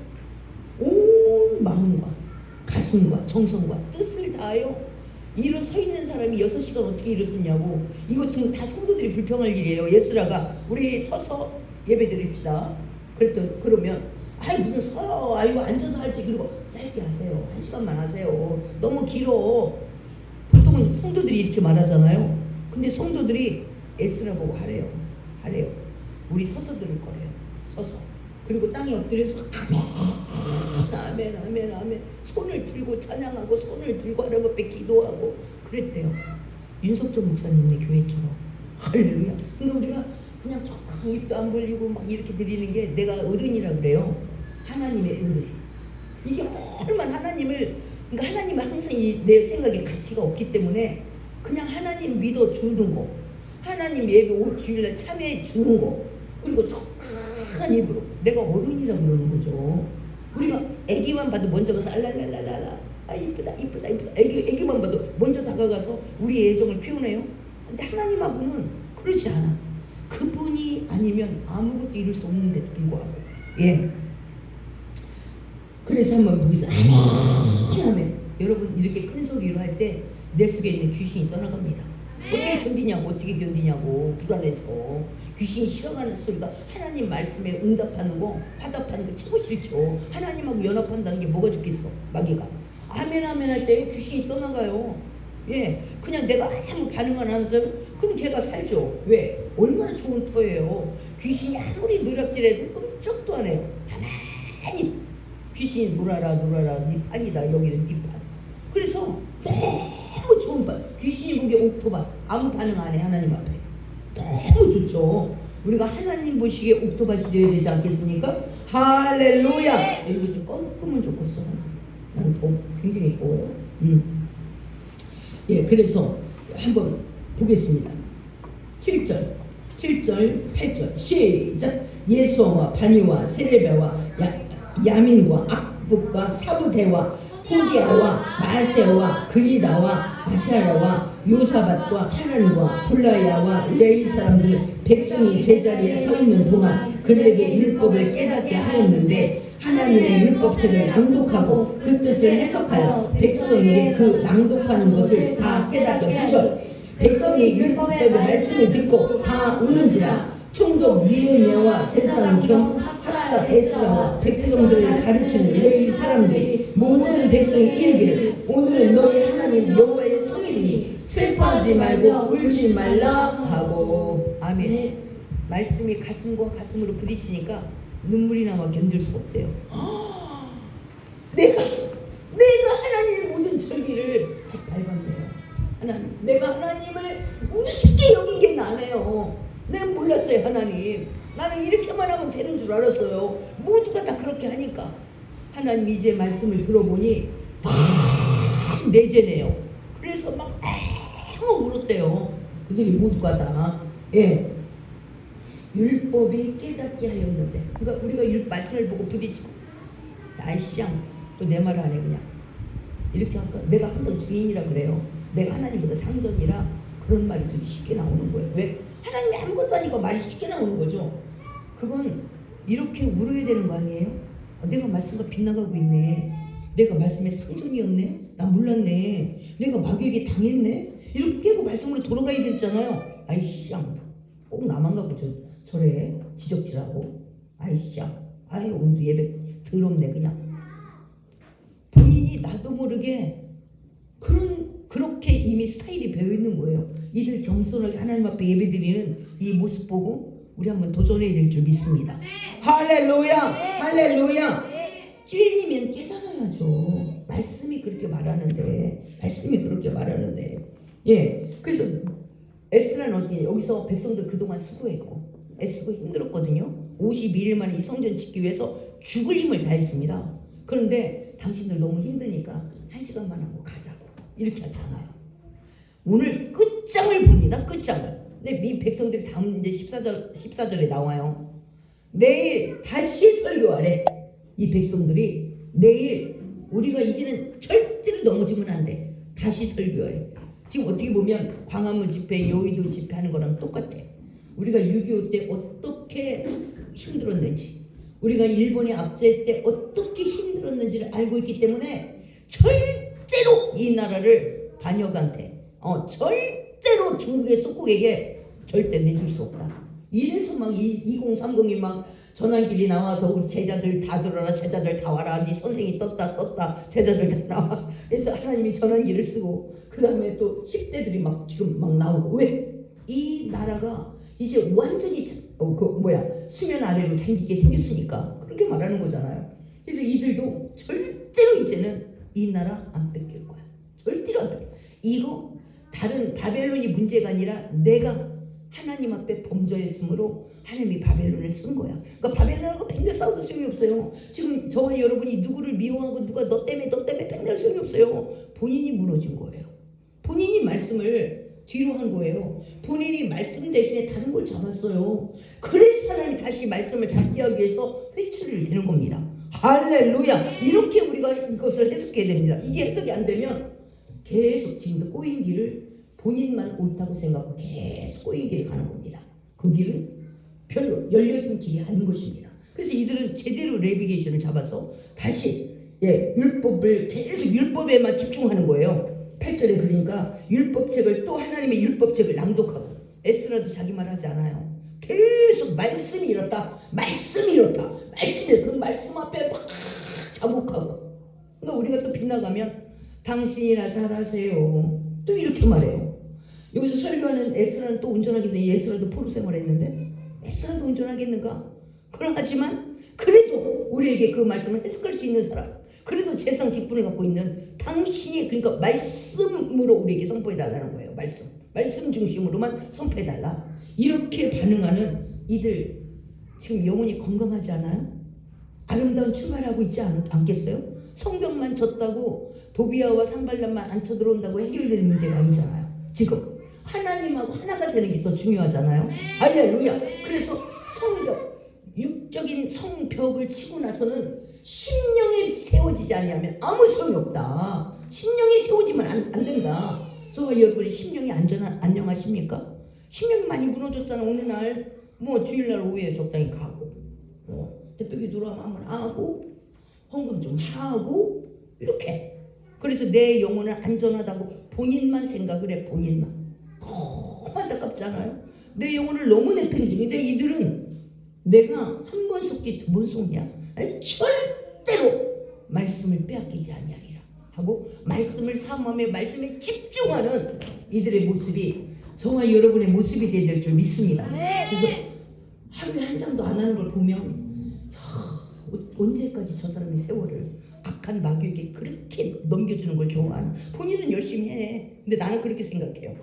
온 마음과 가슴과 정성과 뜻을 다하여 일어서 있는 사람이 6시간 어떻게 일어섰냐고. 이것 좀 다 성도들이 불평할 일이에요. 예스라가 우리 서서 예배 드립시다. 그러면 아이 무슨 서요, 아이고 앉아서 하지. 그리고 짧게 하세요. 1시간만 하세요. 너무 길어. 보통은 성도들이 이렇게 말하잖아요. 근데 성도들이 에스라 보고 하래요. 우리 서서 들을 거래요. 서서. 그리고 땅에 엎드려서 아멘 아멘 아멘 손을 들고 찬양하고 손을 들고 하나님 앞에 기도하고 그랬대요. 윤석철 목사님네 교회처럼. 할렐루야. 근데 우리가 그냥 적당히 입도 안 벌리고 막 이렇게 드리는 게 내가 어른이라 그래요. 하나님의 어른. 이게 얼마나 하나님을, 그러니까 하나님은 항상 내 생각에 가치가 없기 때문에 그냥 하나님 믿어 주는 거, 하나님 예배 주일날 참여해 주는 거, 그리고 척한 입으로 내가 어른이라고 그러는 거죠. 우리가 애기만 봐도 먼저 가서 알랄랄랄라, 아 이쁘다 이쁘다 이쁘다, 애기만 봐도 먼저 다가가서 우리 애정을 표현해요. 근데 하나님하고는 그러지 않아. 그분이 아니면 아무것도 이룰 수 없는데도 불구하고. 예. 그래서 한번 보겠습니다. 하면 여러분 이렇게 큰 소리로 할 때 내 속에 있는 귀신이 떠나갑니다. 어떻게 견디냐고 불안해서. 귀신이 싫어하는 소리가 하나님 말씀에 응답하는 거, 화답하는 거 치고 싫죠. 하나님하고 연합한다는 게 뭐가 좋겠어, 마귀가. 아멘 아멘 할 때 귀신이 떠나가요. 예, 그냥 내가 아무 반응 안 하는 사람, 그럼 걔가 살죠. 왜? 얼마나 좋은 터예요. 귀신이 아무리 노력질해도 끔찍도 안 해요. 가만히 귀신이 놀아라 네 판이다, 여기는 네 판. 그래서 너무 좋은 판. 귀신이 보기에 옥토바, 아무 반응 안 해. 하나님 앞에 너무 좋죠. 우리가 하나님 보시기에 옥토바시 되어야 되지 않겠습니까? 할렐루야. 여기 좀 껌끔은 좋겠어. 나는 굉장히 더워요. 예, 그래서 한번 보겠습니다. 7절, 8절 시작. 예수와 바니와 세레베와 야민과 악북과 사부대와 호디아와 마세와 그리다와 아샤라와 요사밭과 하난과 블라야와 레이 사람들 백성이 제자리에 서 있는 동안 그들에게 율법을 깨닫게 하였는데 하나님의 율법책을 낭독하고 그 뜻을 해석하여 백성에게 그 낭독하는 것을 다 깨닫게. 9절. 백성이 율법의 말씀을 듣고 다 우는지라. 총독 니느웨와 제사장 겸 학사 에스라와 백성들을 가르치는 레위 사람들이 모든 백성이 이르기를 오늘은 너희 하나님 여호와의 성일이니 슬퍼하지 말고 울지 말라 하고. 아멘. 말씀이 가슴과 가슴으로 부딪히니까 눈물이 나와 견딜 수 없대요. 내가 하나님의 모든 절기를 밟았네요. 하나님, 내가 하나님을 우습게 여긴 게 나네요. 내가 몰랐어요. 하나님, 나는 이렇게만 하면 되는 줄 알았어요. 모두가 다 그렇게 하니까. 하나님 이제 말씀을 들어보니 다 내재네요. 그래서 막 너무 울었대요. 그들이 모두가 다. 예. 율법이 깨닫게 하였는데, 그러니까 우리가 말씀을 보고 부딪혀, 아이씨양 또 내 말 안 해. 그냥 이렇게 할까? 내가 항상 주인이라 그래요. 내가 하나님보다 상전이라 그런 말이 되게 쉽게 나오는 거예요. 왜? 하나님이 아무것도 아니고 말이 쉽게 나오는 거죠. 그건 이렇게 울어야 되는 거 아니에요? 내가 말씀과 빗나가고 있네. 내가 말씀의 상전이었네. 나 몰랐네. 내가 마귀에게 당했네. 이렇게 깨고 말씀으로 돌아가야 됐잖아요. 아이씨양 꼭 나만 갖고 저래 지적질하고. 아이씨양, 아이 오늘도 예배 더럽네. 그냥 본인이 나도 모르게 그렇게 이미 스타일이 배어있는 거예요. 이들 겸손하게 하나님 앞에 예배드리는 이 모습 보고 우리 한번 도전해야 될 줄 믿습니다. 할렐루야. 할렐루야. 찔리면 깨달아야죠. 말씀이 그렇게 말하는데. 예, 그래서 에스라는 어떻게, 여기서 백성들 그동안 수고했고 애쓰고 힘들었거든요. 52일 만에 이 성전 짓기 위해서 죽을 힘을 다했습니다. 그런데 당신들 너무 힘드니까 1시간만 하고 가자고 이렇게 하잖아요. 오늘 끝장을 봅니다. 끝장을. 근데 이 백성들이 다음 이제 14절에 나와요. 내일 다시 설교하래. 이 백성들이 내일 우리가 이제는 절대로 넘어지면 안 돼. 다시 설교하래. 지금 어떻게 보면 광화문 집회, 여의도 집회하는 거랑 똑같아. 우리가 6.25 때 어떻게 힘들었는지, 우리가 일본에 압제할 때 어떻게 힘들었는지를 알고 있기 때문에 절대로 이 나라를 반역한테, 절대로 중국의 속국에게 절대 내줄 수 없다. 이래서 막 2030이 막 전환길이 나와서 우리 제자들 다 들어라, 제자들 다 와라, 네 선생이 떴다, 제자들 다 나와. 그래서 하나님이 전환기를 쓰고 그 다음에 또 10대들이 막 지금 막 나오고. 왜? 이 나라가 이제 완전히 수면 아래로 생기게 생겼으니까 그렇게 말하는 거잖아요. 그래서 이들도 절대로 이제는 이 나라 안 뺏길 거야. 절대로 안 뺏겨. 이거 다른 바벨론이 문제가 아니라 내가 하나님 앞에 범죄했으므로 하나님이 바벨론을 쓴 거야. 그러니까 바벨론하고 백날 싸워도 소용이 없어요. 지금 저와 여러분이 누구를 미워하고 누가 너 때문에 백날 소용이 없어요. 본인이 무너진 거예요. 본인이 말씀을 뒤로 한 거예요. 본인이 말씀 대신에 다른 걸 잡았어요. 그래서 하나님이 다시 말씀을 잡게 하기 위해서 회초리를 대는 겁니다. 할렐루야. 이렇게 우리가 이것을 해석해야 됩니다. 이게 해석이 안 되면 계속 지금도 꼬인 길을 본인만 옳다고 생각하고 계속 꼬인 길을 가는 겁니다. 그 길은 별로 열려진 길이 아닌 것입니다. 그래서 이들은 제대로 내비게이션을 잡아서 다시 율법을 계속 율법에만 집중하는 거예요. 8절에 그러니까 율법책을 또 하나님의 율법책을 낭독하고 에스라도 자기 말 하지 않아요. 계속 말씀이 이렇다. 말씀이 이렇다. 말씀이 그 말씀 앞에 막 자복하고. 그러니까 우리가 또 빗나가면 당신이나 잘하세요. 또 이렇게 말해요. 여기서 설교하는 에스라는 또 운전하겠어요. 에스라도 포로 생활했는데 에스라도 운전하겠는가? 그러하지만 그래도 우리에게 그 말씀을 해석할 수 있는 사람, 그래도 재상 직분을 갖고 있는 당신이 그러니까 말씀으로 우리에게 선포해달라는 거예요. 말씀 중심으로만 선포해달라. 이렇게 반응하는 이들 지금 영혼이 건강하지 않아요? 아름다운 출발하고 있지 않겠어요? 성벽만 졌다고 도비아와 산발람만 안 쳐들어온다고 해결되는 문제가 아니잖아요. 지금 하나님하고 하나가 되는 게 더 중요하잖아요. 할렐루야. 그래서 성벽, 육적인 성벽을 치고 나서는 심령이 세워지지 않으면 아무 소용이 없다. 심령이 세워지면 안 된다. 저와 여러분이 심령이 안녕하십니까? 심령이 많이 무너졌잖아. 어느 날 주일날 오후에 적당히 가고 대표기 들어오면 한번 하고 헌금 좀 하고 이렇게. 그래서 내 영혼은 안전하다고 본인만 생각을 해. 본인만. 너무 안타깝잖아요. 내 영혼을 너무 내팽개치고. 근데 이들은 내가 한 번 속지 두 번 속냐? 아니, 절대로 말씀을 빼앗기지 아니하리라 하고 말씀을 사모하며 말씀에 집중하는 이들의 모습이 저와 여러분의 모습이 되어야 될 줄 믿습니다. 그래서 하루에 한 장도 안 하는 걸 보면 언제까지 저 사람의 세월을 악한 마귀에게 그렇게 넘겨주는 걸 좋아하는. 본인은 열심히 해. 근데 나는 그렇게 생각해요.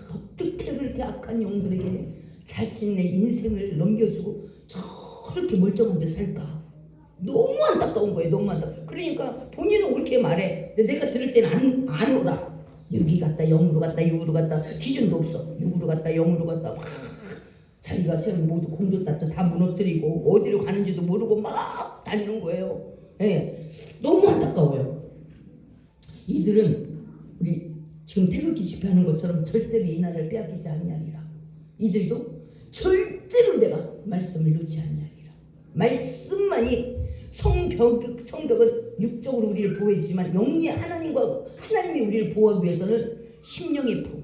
어떻게 그렇게 악한 영들에게 자신의 인생을 넘겨주고 저렇게 멀쩡한 데 살까? 너무 안타까운 거예요. 너무 안타까워. 그러니까 본인은 옳게 말해. 근데 내가 들을 때는 안 오라. 여기 갔다 영으로 갔다 육으로 갔다 기준도 없어. 육으로 갔다 영으로 갔다 막 자기가 세운 모두 공도탑도 다 무너뜨리고 어디로 가는지도 모르고 막 다니는 거예요. 너무 안타까워요. 이들은 우리 지금 태극기 집회하는 것처럼 절대로 이 나라를 빼앗기지 아니하리라. 이들도 절대로 내가 말씀을 놓지 아니하리라. 말씀만이 성벽은 육적으로 우리를 보호해주지만 영리 하나님이 우리를 보호하기 위해서는 심령의 부,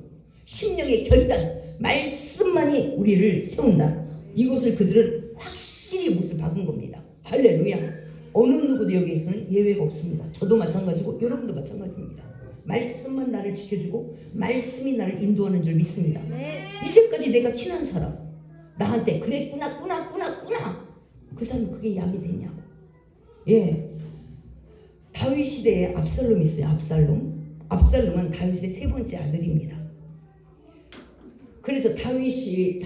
심령의 결단, 말씀만이 우리를 세운다. 이것을 그들은 확실히 못을 박은 겁니다. 할렐루야. 어느 누구도 여기에서는 예외가 없습니다. 저도 마찬가지고 여러분도 마찬가지입니다. 말씀만 나를 지켜주고 말씀이 나를 인도하는 줄 믿습니다. 이제까지 내가 친한 사람 나한테 그랬구나 그 사람 그게 약이 됐냐고. 다윗 시대에 압살롬이 있어요. 압살롬은 다윗의 세 번째 아들입니다. 그래서 다윗이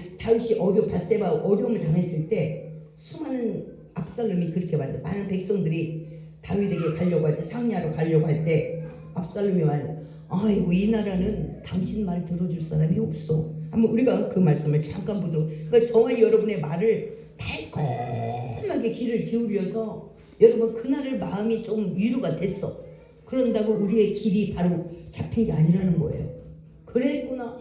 바세바 어려움을 당했을 때 수많은 압살롬이 그렇게 말해요. 많은 백성들이 다윗에게 가려고 할 때 상리하러 가려고 할 때 압살롬이 말해요. 아이고 이 나라는 당신 말 들어줄 사람이 없어. 한번 우리가 그 말씀을 잠깐 보도록. 그러니까 저와 여러분의 말을 달콤하게 귀를 기울여서 여러분 그날을 마음이 좀 위로가 됐어. 그런다고 우리의 길이 바로 잡힌 게 아니라는 거예요. 그랬구나.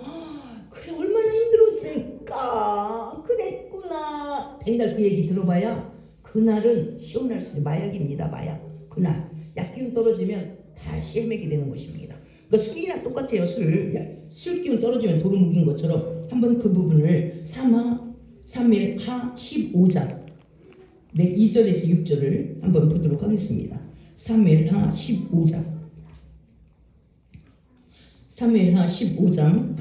그래 얼마나 힘들었을까. 그랬구나. 백날 그 얘기 들어봐야 그날은 시원할 수 있는 마약입니다. 마약. 그날 약 기운 떨어지면 다시 헤매게 되는 것입니다. 그러니까 술이나 똑같아요. 술 기운 떨어지면 돌을 묵인 것처럼 한번 그 부분을 사무엘하 15장 2절에서 6절을 한번 보도록 하겠습니다. 사무엘하 15장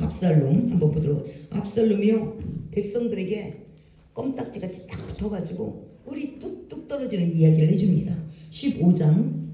압살롬 한번 보도록. 압살롬이요 백성들에게 껌딱지같이 딱 붙어가지고 꿀이 뚝뚝 떨어지는 이야기를 해줍니다. 15장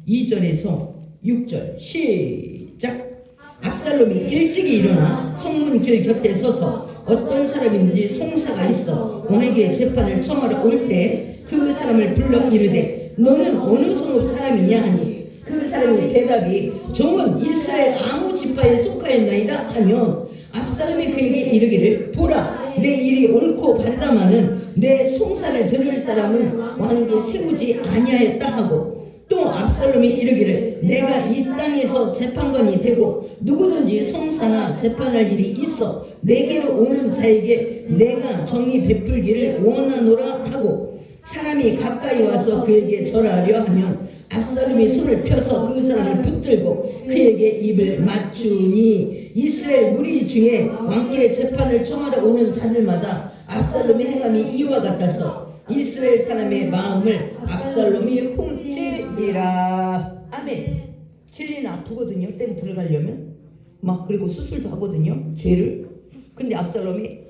2절에서 6절 시작. 압살롬 압살롬이 일찍이 일어나 성문길 곁에 서서 어떤 사람이든지 송사가 있어 왕에게 재판을 청하러 올 때 그 사람을 불러 이르되 너는 어느 성읍 사람이냐 하니 그 사람의 대답이 종은 이스라엘 아무 지파에 속하였나이다 하면 압살롬이 그에게 이르기를 보라 내 일이 옳고 바르다마는 내 송사를 들을 사람은 왕에게 세우지 아니하였다 하고 또 압살롬이 이르기를 내가 이 땅에서 재판관이 되고 누구든지 송사나 재판할 일이 있어 내게로 오는 자에게 내가 정의 베풀기를 원하노라 하고 사람이 가까이 와서 그에게 절하려 하면 압살롬이 손을 펴서 그 사람을 붙들고 그에게 입을 맞추니 이스라엘 무리 중에 왕께 재판을 청하러 오는 자들마다 압살롬의 행함이 이와 같아서 이스라엘 사람의 마음을 압살롬이 훔치니라. 아멘. 진리는 아프거든요. 땜 들어가려면 막 그리고 수술도 하거든요. 죄를. 근데 압살롬이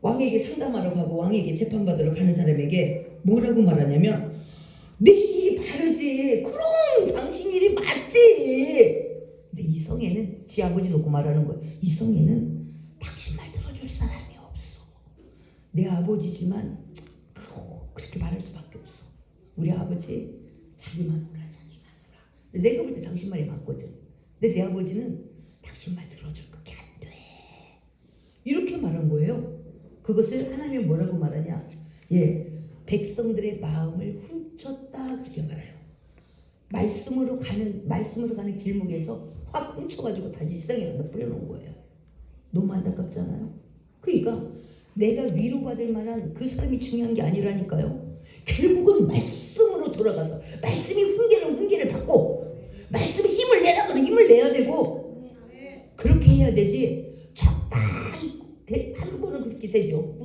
왕에게 상담하러 가고 왕에게 재판받으러 가는 사람에게 뭐라고 말하냐면 내 일이 바르지. 그럼 당신 일이 맞지. 근데 이 성에는 지 아버지 놓고 말하는 거예요. 이 성에는 당신 말 들어줄 사람이 없어. 내 아버지지만 그렇게 말할 수밖에 없어. 우리 아버지 자기만 오라 자기만 오라. 근데 내가 볼 때 당신 말이 맞거든. 근데 내 아버지는 당신 말 들어줄 그게 안 돼. 이렇게 말한 거예요. 그것을 하나님이 뭐라고 말하냐? 백성들의 마음을 훔쳤다 그렇게 말해요. 말씀으로 가는 길목에서 확 훔쳐가지고 다시 세상에 뿌려놓은 거예요. 너무 안타깝잖아요. 그러니까 내가 위로받을 만한 그 사람이 중요한 게 아니라니까요. 결국은 말씀으로 돌아가서 말씀이 훈계를 받고 말씀이 힘을 내라고는 힘을 내야 되고 그렇게 해야 되지. 적당히 한 번은 그렇게 되죠.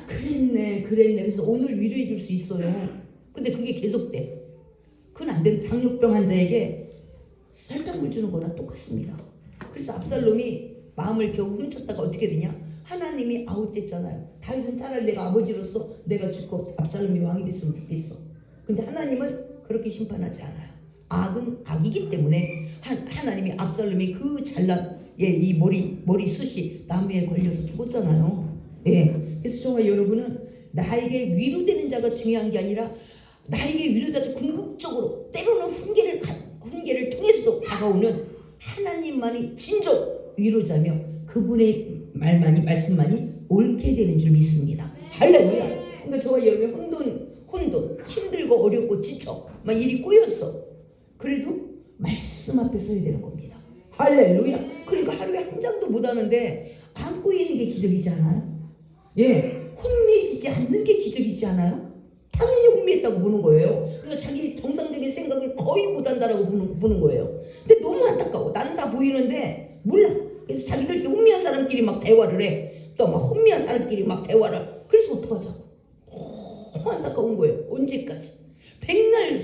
그랬네. 그래서 오늘 위로해 줄 수 있어요. 근데 그게 계속돼. 그건 안 되는 당뇨병 환자에게 설탕물 주는 거나 똑같습니다. 그래서 압살롬이 마음을 겨우 훔쳤다가 어떻게 되냐? 하나님이 아웃됐잖아요. 다윗은 차라리 내가 아버지로서 내가 죽고 압살롬이 왕이 됐으면 좋겠어. 근데 하나님은 그렇게 심판하지 않아요. 악은 악이기 때문에 하나님이 압살롬이 그 잘난 이 머리숱이 나무에 걸려서 죽었잖아요. 그래서 저와 여러분은 나에게 위로되는 자가 중요한 게 아니라 나에게 위로되자 궁극적으로 때로는 훈계를 통해서도 다가오는 하나님만이 진정 위로자며 그분의 말씀만이 옳게 되는 줄 믿습니다. 할렐루야. 그러니까 저와 여러분 혼돈 힘들고 어렵고 지쳐 막 일이 꼬였어. 그래도 말씀 앞에 서야 되는 겁니다. 할렐루야. 그러니까 하루에 한 장도 못 하는데 안 꼬이는 게 기적이지 않아요? 혼미해지지 않는 게 기적이지 않아요? 당연히 혼미했다고 보는 거예요. 그러니까 자기 정상적인 생각을 거의 못한다라고 보는 거예요. 근데 너무 안타까워. 나는 다 보이는데 몰라. 그래서 자기들 혼미한 사람끼리 막 대화를 해. 또 막 혼미한 사람끼리 막 대화를. 그래서 어떡하자고. 너무 안타까운 거예요. 언제까지? 백날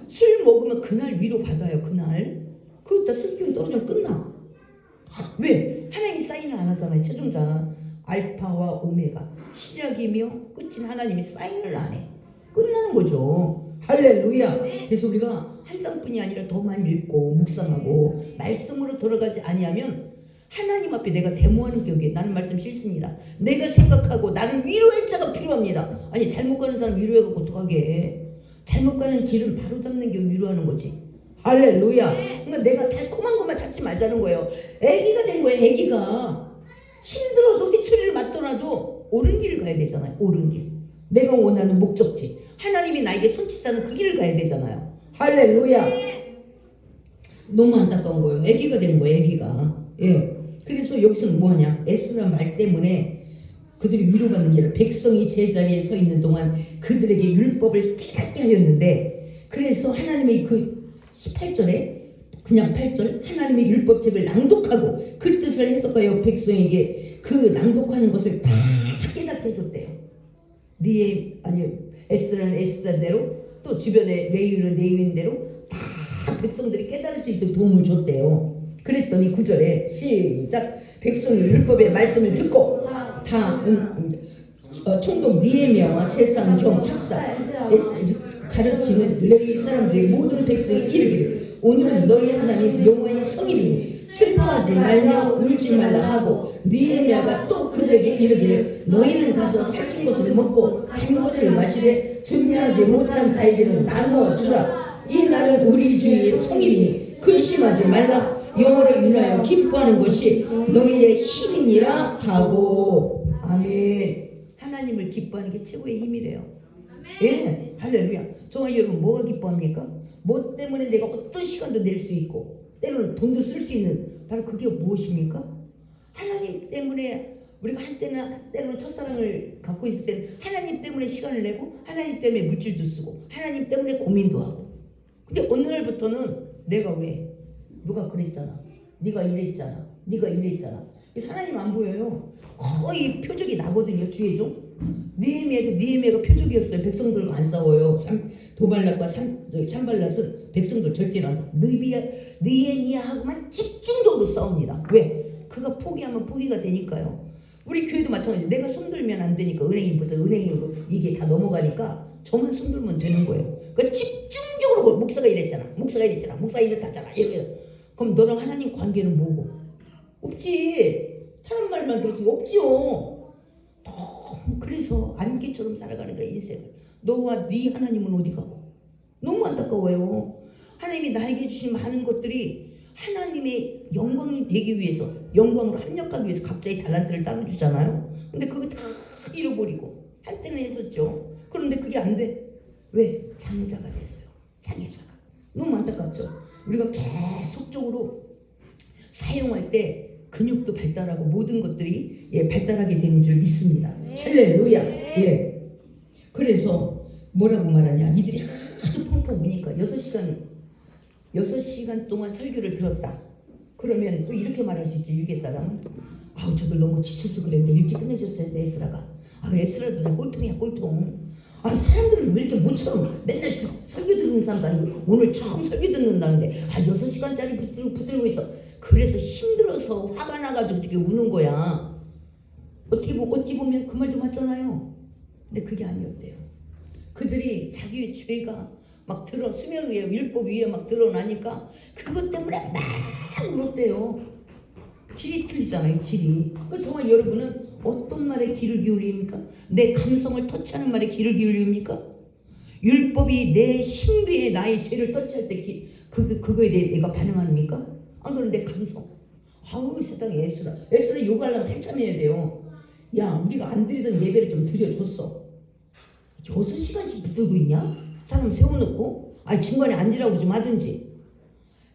술 먹으면 그날 위로 받아요. 그날. 그다 술 기운 떨어지면 끝나. 왜? 하나님이 사인을 안 하잖아요. 최종자 알파와 오메가 시작이며 끝인 하나님이 사인을 안 해. 끝나는 거죠. 할렐루야. 그래서 우리가 한 장뿐이 아니라 더 많이 읽고 묵상하고 말씀으로 돌아가지 아니하면 하나님 앞에 내가 데모하는 격에 나는 말씀 싫습니다. 내가 생각하고 나는 위로할 자가 필요합니다. 아니 잘못 가는 사람 위로해갖고 어떡하게 해. 잘못 가는 길은 바로 잡는 게 위로하는 거지. 할렐루야. 그러니까 내가 달콤한 것만 찾지 말자는 거예요. 애기가 된 거예요. 애기가 힘들어도 휘초리를 맞더라도 옳은 길을 가야 되잖아요. 옳은 길. 내가 원하는 목적지. 하나님이 나에게 손짓하는 그 길을 가야 되잖아요. 할렐루야. 너무 안타까운 거예요. 애기가 된 거예요. 애기가. 그래서 여기서는 뭐하냐? 에스라 말 때문에 그들이 위로받는 게 아니라 백성이 제자리에 서 있는 동안 그들에게 율법을 깨닫게 하였는데 그래서 하나님의 그 18절에 그냥 8절 하나님의 율법책을 낭독하고 그 뜻을 해석하여 백성에게 그 낭독하는 것을 다 깨닫게 해줬대요. 에스라는 에스라대로 또 주변에 레위는 레위인대로 다 백성들이 깨달을 수 있도록 도움을 줬대요. 그랬더니 9절에 시작. 백성이 율법의 말씀을 듣고 다 총독 니에미아와 제사장 겸 학사 가르치는 레위 사람들이 모든 백성이 이르기를 오늘은 너희 하나님 여호와의 성일이니 슬퍼하지 근심하지 말며 울지 말라 하고 느헤미야가 또 그들에게 이르기를 너희는 가서 살찐 것을 먹고 단 것을 마시되 준비하지 못한 자에게는 나누어 주라. 이 날은 우리 주의 성일이니 근심하지 말라. 영어를 인하여 기뻐하는 것이 너희의 힘이니라 하고. 아멘. 하나님을 기뻐하는 게 최고의 힘이래요. 예, 할렐루야. 저와 여러분 뭐가 기뻐합니까? 뭐 때문에 내가 어떤 시간도 낼 수 있고 때로는 돈도 쓸 수 있는 바로 그게 무엇입니까? 하나님 때문에 우리가 때로는 첫사랑을 갖고 있을 때는 하나님 때문에 시간을 내고 하나님 때문에 물질도 쓰고 하나님 때문에 고민도 하고. 근데 어느 날부터는 내가 왜? 누가 그랬잖아. 네가 이랬잖아. 네가 이랬잖아. 그래서 하나님 안 보여요. 거의 표적이 나거든요. 주의 종 느헤미야가 표적이었어요. 백성들과 안 싸워요. 도발락과 산발락은 백성들 절대로 안 싸워. 느헤미야하고만 집중적으로 싸웁니다. 왜? 그가 포기하면 포기가 되니까요. 우리 교회도 마찬가지. 내가 손들면 안 되니까 은행으로 이게 다 넘어가니까 저만 손들면 되는 거예요. 그러니까 집중적으로 목사가 이랬잖아. 목사가 이랬잖아. 그럼 너랑 하나님 관계는 뭐고? 없지. 사람 말만 들었으니 없지요. 그래서 안개처럼 살아가는 거야 인생을. 너와 네 하나님은 어디 가고? 너무 안타까워요. 하나님이 나에게 주신 많은 것들이 하나님의 영광이 되기 위해서, 영광으로 합력하기 위해서 각자의 달란트를 따로 주잖아요. 근데 그거 다 잃어버리고 한때는 했었죠. 그런데 그게 안 돼. 왜? 장애자가 됐어요. 장애자가. 너무 안타깝죠. 우리가 계속적으로 사용할 때 근육도 발달하고 모든 것들이 발달하게 되는 줄 믿습니다. 할렐루야. 예. 그래서 뭐라고 말하냐? 이들이 하도 펑펑 우니까 6시간 동안 설교를 들었다. 그러면 또 이렇게 말할 수 있죠. 유괴 사람은 아우 저들 너무 지쳐서 그랬는데 일찍 끝내줬어야 돼 에스라가. 아 에스라도 나 꼴통이야 꼴통. 아 사람들은 왜 이렇게 모처럼 맨날 설교 듣는 사람도 아니고 오늘 처음 설교 듣는다는데 6시간짜리 붙들고 있어. 그래서 힘들어서 화가 나가지고 이렇게 우는 거야. 어찌 보면 그 말도 맞잖아요. 근데 그게 아니었대요. 그들이 자기의 죄가 막 수면 위에 율법 위에 막 드러나니까 그것 때문에 막 울었대요. 질이 틀리잖아요. 질이. 그 정말 여러분은 어떤 말에 귀를 기울입니까? 내 감성을 터치하는 말에 귀를 기울입니까? 율법이 내 신비에 나의 죄를 터치할 때 그거에 대해 내가 반응합니까? 안 그러면 내 감성. 아우 세상에 에스라 욕하려면 한참 해야 돼요. 야 우리가 안 드리던 예배를 좀 드려줬어. 6시간씩 붙들고 있냐? 사람 세워놓고 중간에 앉으라고 좀 하든지.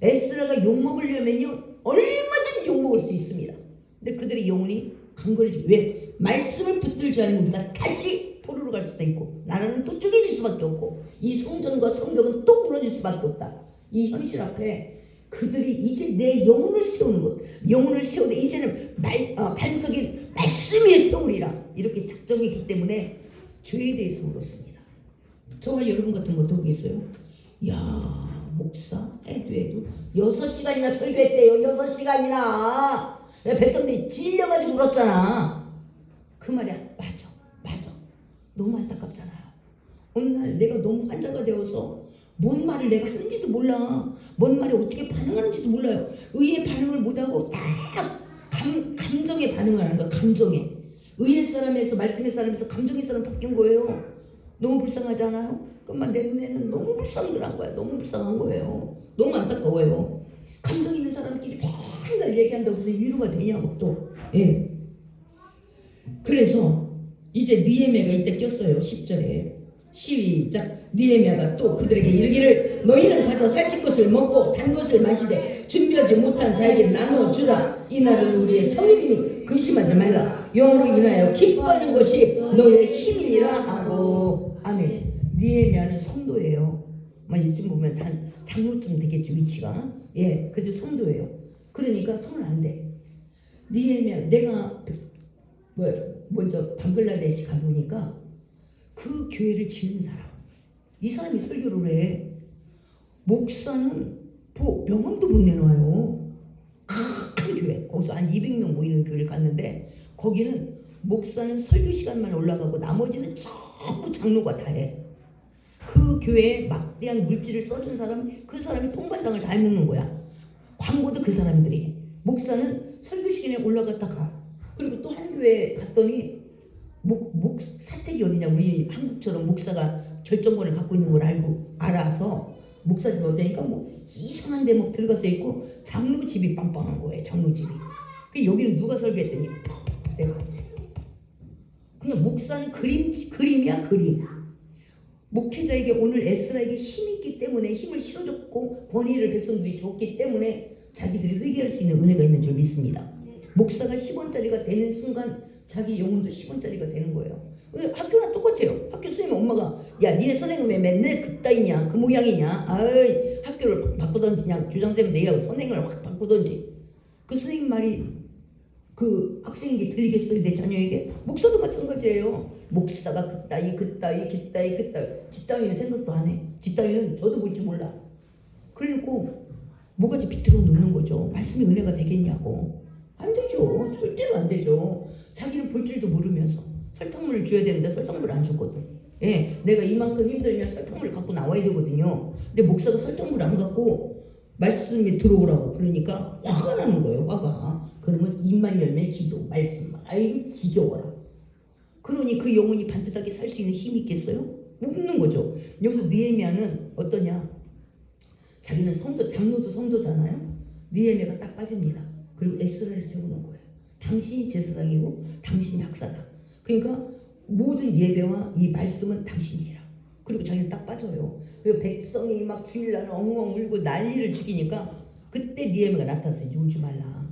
에스라가 욕먹으려면요 얼마든지 욕먹을 수 있습니다. 근데 그들의 영혼이 강건해지고. 왜? 말씀을 붙들지 않으면 우리가 다시 포로로 갈 수도 있고 나라는 또 쪼개질 수밖에 없고 이 성전과 성벽은 또 무너질 수밖에 없다. 이 현실 앞에 그들이 이제 내 영혼을 세우는 것, 영혼을 세우되 이제는 반석인 말씀 위에 세우리라 이렇게 작정했기 때문에 죄에 대해서 울었습니다. 저와 여러분 같으면 어떻겠어요? 야 목사 해도 6시간이나 설교했대요. 6시간이나 백성들이 질려가지고 울었잖아. 그 말이 맞아. 너무 안타깝잖아요. 어느 날 내가 너무 환자가 되어서 뭔 말을 내가 하는지도 몰라. 뭔 말에 어떻게 반응하는지도 몰라요. 의의 반응을 못하고 딱 감정에 반응을 하는 거야. 감정에. 의의 사람에서 말씀의 사람에서 감정의 사람 바뀐 거예요. 너무 불쌍하지 않아요? 그만 내 눈에는 너무 불쌍한 거야. 너무 불쌍한 거예요. 너무 안타까워요. 감정 있는 사람끼리 맨날 얘기한다고 무슨 위로가 되냐고 또. 예. 그래서 이제 느헤미야가 이때 꼈어요. 10절에. 시작. 느헤미야가 또 그들에게 이르기를 너희는 가서 살찐 것을 먹고 단 것을 마시되 준비하지 못한 자에게 나누어 주라. 이 날은 우리의 성일이니 근심하지 말라. 영으로 인하여 기뻐하는 것이 너희의 힘이니라 하고. 아멘. 느헤미야는 성도예요. 이쯤 보면 장로쯤 되겠죠 위치가. 예, 그래서 성도예요. 그러니까 손을 안 대. 느헤미야 내가 먼저 방글라데시 가보니까 그 교회를 지은 사람, 이 사람이 설교를 해. 목사는 명함도 못 내놔요. 큰 교회, 거기서 한 200명 모이는 교회를 갔는데 거기는 목사는 설교 시간만 올라가고 나머지는 전부 장로가 다 해. 그 교회에 막대한 물질을 써준 사람, 그 사람이 통반장을 다 해먹는 거야. 광고도 그 사람들이 해. 목사는 설교 시간에 올라갔다가 그리고 또 한 교회 갔더니 사택이 어디냐, 우리 한국처럼 목사가 결정권을 갖고 있는 걸 알아서 목사집 어디니까 뭐 이상한 데 막 들어가서 있고 장로집이 빵빵한 거예요. 장로집이. 여기는 누가 설계했더니 내가 그냥 목사는 그림이야 그림. 목회자에게 오늘 에스라에게 힘이 있기 때문에 힘을 실어줬고 권위를 백성들이 줬기 때문에 자기들이 회개할 수 있는 은혜가 있는 줄 믿습니다. 목사가 10원짜리가 되는 순간 자기 영혼도 10원짜리가 되는 거예요. 학교나 똑같아요. 학교 선생님 엄마가 야 니네 선생님 왜 맨날 그따위냐 그 모양이냐 아이 학교를 바꾸던지 그냥 교장선생님 내가 선생님을 확 바꾸던지 그 선생님 말이 그 학생에게 들리겠어요? 내 자녀에게? 목사도 마찬가지예요. 목사가 그따위 뒷따위는 생각도 안 해. 뒷따위는 저도 볼 줄 몰라. 그리고 뭐가지 비틀어 놓는 거죠. 말씀이 은혜가 되겠냐고. 안 되죠. 절대로 안 되죠. 자기는 볼 줄도 모르면서 설탕물을 줘야 되는데 설탕물을 안 줬거든. 예, 내가 이만큼 힘들면 설탕물을 갖고 나와야 되거든요. 근데 목사가 설탕물을 안 갖고 말씀이 들어오라고 그러니까 화가 나는 거예요. 화가. 그러면 입만 열면 기도, 말씀. 아이고 지겨워라. 그러니 그 영혼이 반듯하게 살 수 있는 힘이 있겠어요? 없는 거죠. 여기서 느헤미야는 어떠냐? 자기는 장로도 성도잖아요. 느헤미야가 딱 빠집니다. 그리고 에스라를 세우는 거예요. 당신이 제사장이고 당신이 학사다. 그러니까 모든 예배와 이 말씀은 당신이 해라. 그리고 자기는 딱 빠져요. 그리고 백성이 막 주일날 엉엉 울고 난리를 죽이니까 그때 느헤미야가 나타나서 울지 말라.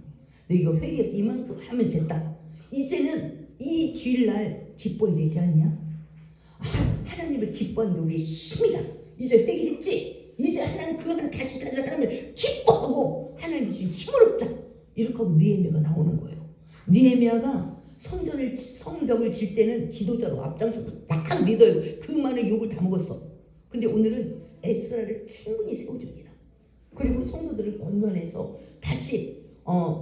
너 이거 회개해서 이만큼 하면 됐다. 이제는 이 주일날 기뻐야 되지 않냐? 하나님을 기뻐하는 게 우리의 힘이다. 이제 회개했지? 이제 하나님 다시 찾아 하나님을 기뻐하고 하나님 주신 힘을 얻자. 이렇게 하고 느헤미야가 나오는 거예요. 느헤미야가 성벽을 질 때는 지도자로 앞장서서 딱 리더예요. 그 많은 욕을 다 먹었어. 근데 오늘은 에스라를 충분히 세워줍니다. 그리고 성도들을 권면해서 다시